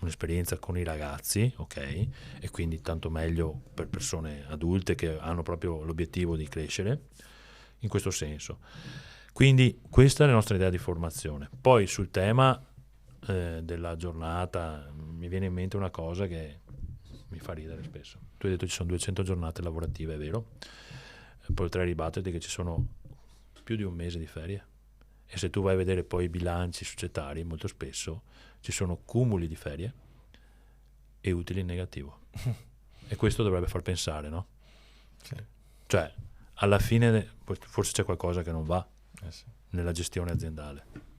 un'esperienza con i ragazzi, ok? E quindi tanto meglio per persone adulte che hanno proprio l'obiettivo di crescere, in questo senso. Quindi questa è la nostra idea di formazione. Poi sul tema della giornata mi viene in mente una cosa che mi fa ridere spesso. Tu hai detto ci sono 200 giornate lavorative, è vero? Potrei ribatterti che ci sono più di un mese di ferie, e se tu vai a vedere poi i bilanci societari molto spesso ci sono cumuli di ferie e utili in negativo e questo dovrebbe far pensare, no? Sì. Cioè alla fine forse c'è qualcosa che non va nella gestione aziendale.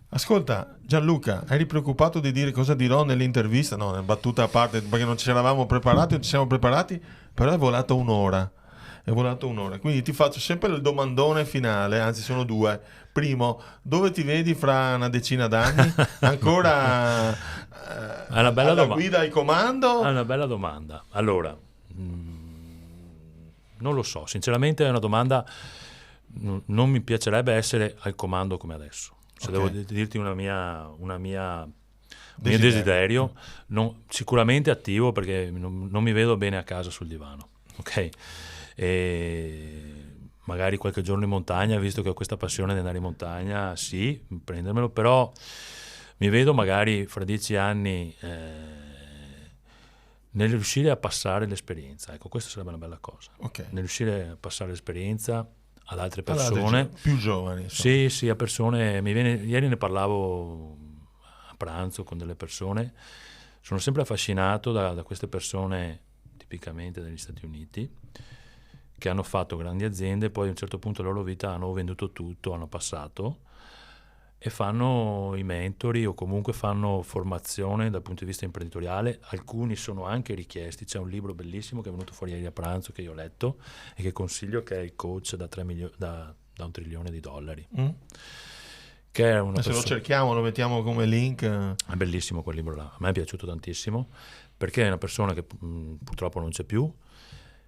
Ascolta Gianluca, eri preoccupato di dire cosa dirò nell'intervista? No, battuta a parte, perché non ci eravamo preparati, non ci siamo preparati, però è volata un'ora. Quindi ti faccio sempre il domandone finale, anzi sono due. Primo, dove ti vedi fra una decina d'anni? Ancora è una bella alla guida al comando? È una bella domanda. Allora, non lo so, sinceramente è una domanda, non mi piacerebbe essere al comando come adesso. Se devo dirti una mia desiderio, sicuramente attivo, perché non mi vedo bene a casa sul divano, ok? E magari qualche giorno in montagna, visto che ho questa passione di andare in montagna, sì, prendermelo, però mi vedo magari fra 10 anni nel riuscire a passare l'esperienza. Ecco, questa sarebbe una bella cosa. Nel riuscire a passare l'esperienza ad altre persone più giovani. Sì, a persone. Ieri ne parlavo a pranzo con delle persone. Sono sempre affascinato da queste persone tipicamente degli Stati Uniti, che hanno fatto grandi aziende, poi a un certo punto della loro vita hanno venduto tutto, hanno passato e fanno i mentori o comunque fanno formazione dal punto di vista imprenditoriale. Alcuni sono anche richiesti. C'è un libro bellissimo che è venuto fuori ieri a pranzo, che io ho letto e che consiglio, che è Il coach da $1 trilione. Che è se lo cerchiamo, lo mettiamo come link. È bellissimo quel libro là, a me è piaciuto tantissimo, perché è una persona che purtroppo non c'è più,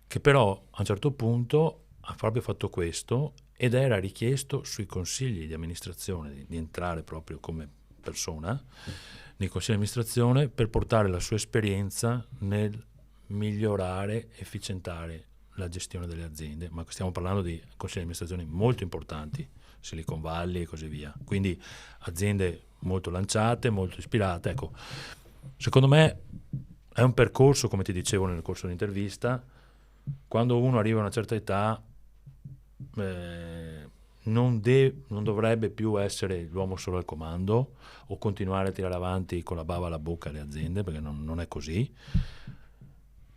che però a un certo punto ha proprio fatto questo, ed era richiesto sui consigli di amministrazione di entrare proprio come persona nei consigli di amministrazione per portare la sua esperienza nel migliorare, efficientare la gestione delle aziende. Ma stiamo parlando di consigli di amministrazione molto importanti, Silicon Valley e così via, quindi aziende molto lanciate, molto ispirate. Ecco, secondo me è un percorso, come ti dicevo nel corso dell'intervista, quando uno arriva a una certa età non dovrebbe più essere l'uomo solo al comando o continuare a tirare avanti con la bava alla bocca le aziende, perché non è così.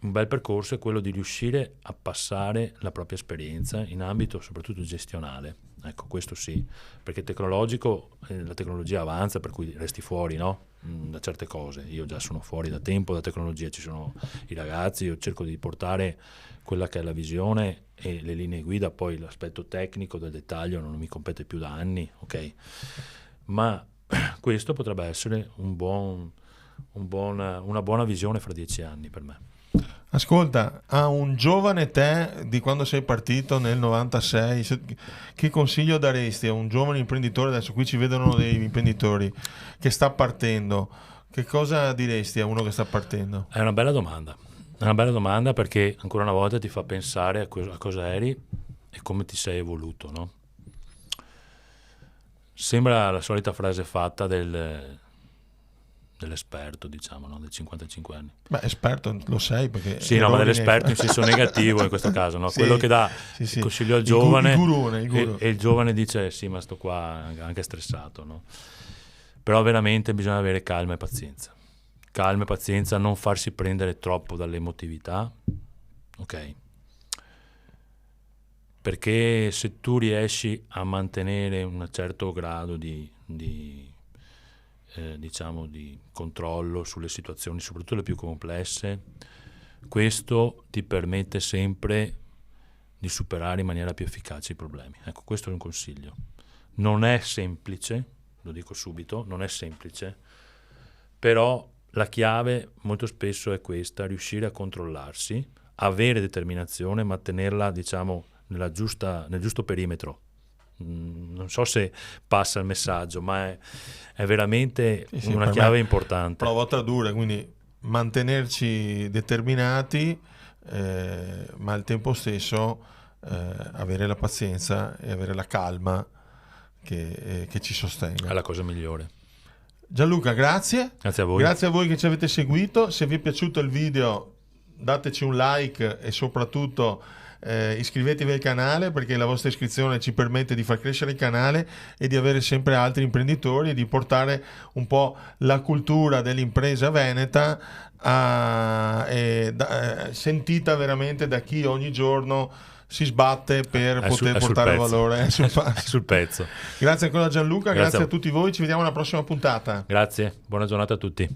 Un bel percorso è quello di riuscire a passare la propria esperienza in ambito soprattutto gestionale. Ecco, questo sì, perché tecnologico, la tecnologia avanza, per cui resti fuori, no? Da certe cose. Io già sono fuori da tempo da tecnologia, ci sono i ragazzi, io cerco di portare quella che è la visione e le linee guida, poi l'aspetto tecnico del dettaglio non mi compete più da anni, ok? Ma questo potrebbe essere una buona visione fra 10 anni per me. Ascolta, a un giovane te di quando sei partito nel 96, che consiglio daresti a un giovane imprenditore? Adesso qui ci vedono dei imprenditori che sta partendo. Che cosa diresti a uno che sta partendo? È una bella domanda. È una bella domanda perché ancora una volta ti fa pensare a cosa eri e come ti sei evoluto, no? Sembra la solita frase fatta dell'esperto, diciamo, no? Del 55 anni. Beh, esperto lo sei perché... Sì, no, ma dell'esperto in senso negativo in questo caso, no? Sì, Quello che dà sì. consiglio al giovane il guru. E il giovane dice sì, ma sto qua anche stressato, no? Però veramente bisogna avere calma e pazienza. Calma e pazienza, non farsi prendere troppo dall'emotività, ok? Perché se tu riesci a mantenere un certo grado diciamo di controllo sulle situazioni, soprattutto le più complesse, questo ti permette sempre di superare in maniera più efficace i problemi. Ecco, questo è un consiglio. Non è semplice, lo dico subito, non è semplice, però la chiave molto spesso è questa: riuscire a controllarsi, avere determinazione, ma tenerla, diciamo, nel giusto perimetro. Non so se passa il messaggio, ma è veramente una chiave importante. Provo a tradurre, quindi mantenerci determinati, ma al tempo stesso avere la pazienza e avere la calma che ci sostenga. È la cosa migliore. Gianluca, grazie. Grazie a voi. Grazie a voi che ci avete seguito. Se vi è piaciuto il video, dateci un like e soprattutto iscrivetevi al canale, perché la vostra iscrizione ci permette di far crescere il canale e di avere sempre altri imprenditori e di portare un po' la cultura dell'impresa veneta sentita veramente da chi ogni giorno si sbatte per poter portare valore sul pezzo. Grazie ancora a Gianluca, grazie a tutti voi, ci vediamo alla prossima puntata. Grazie, buona giornata a tutti.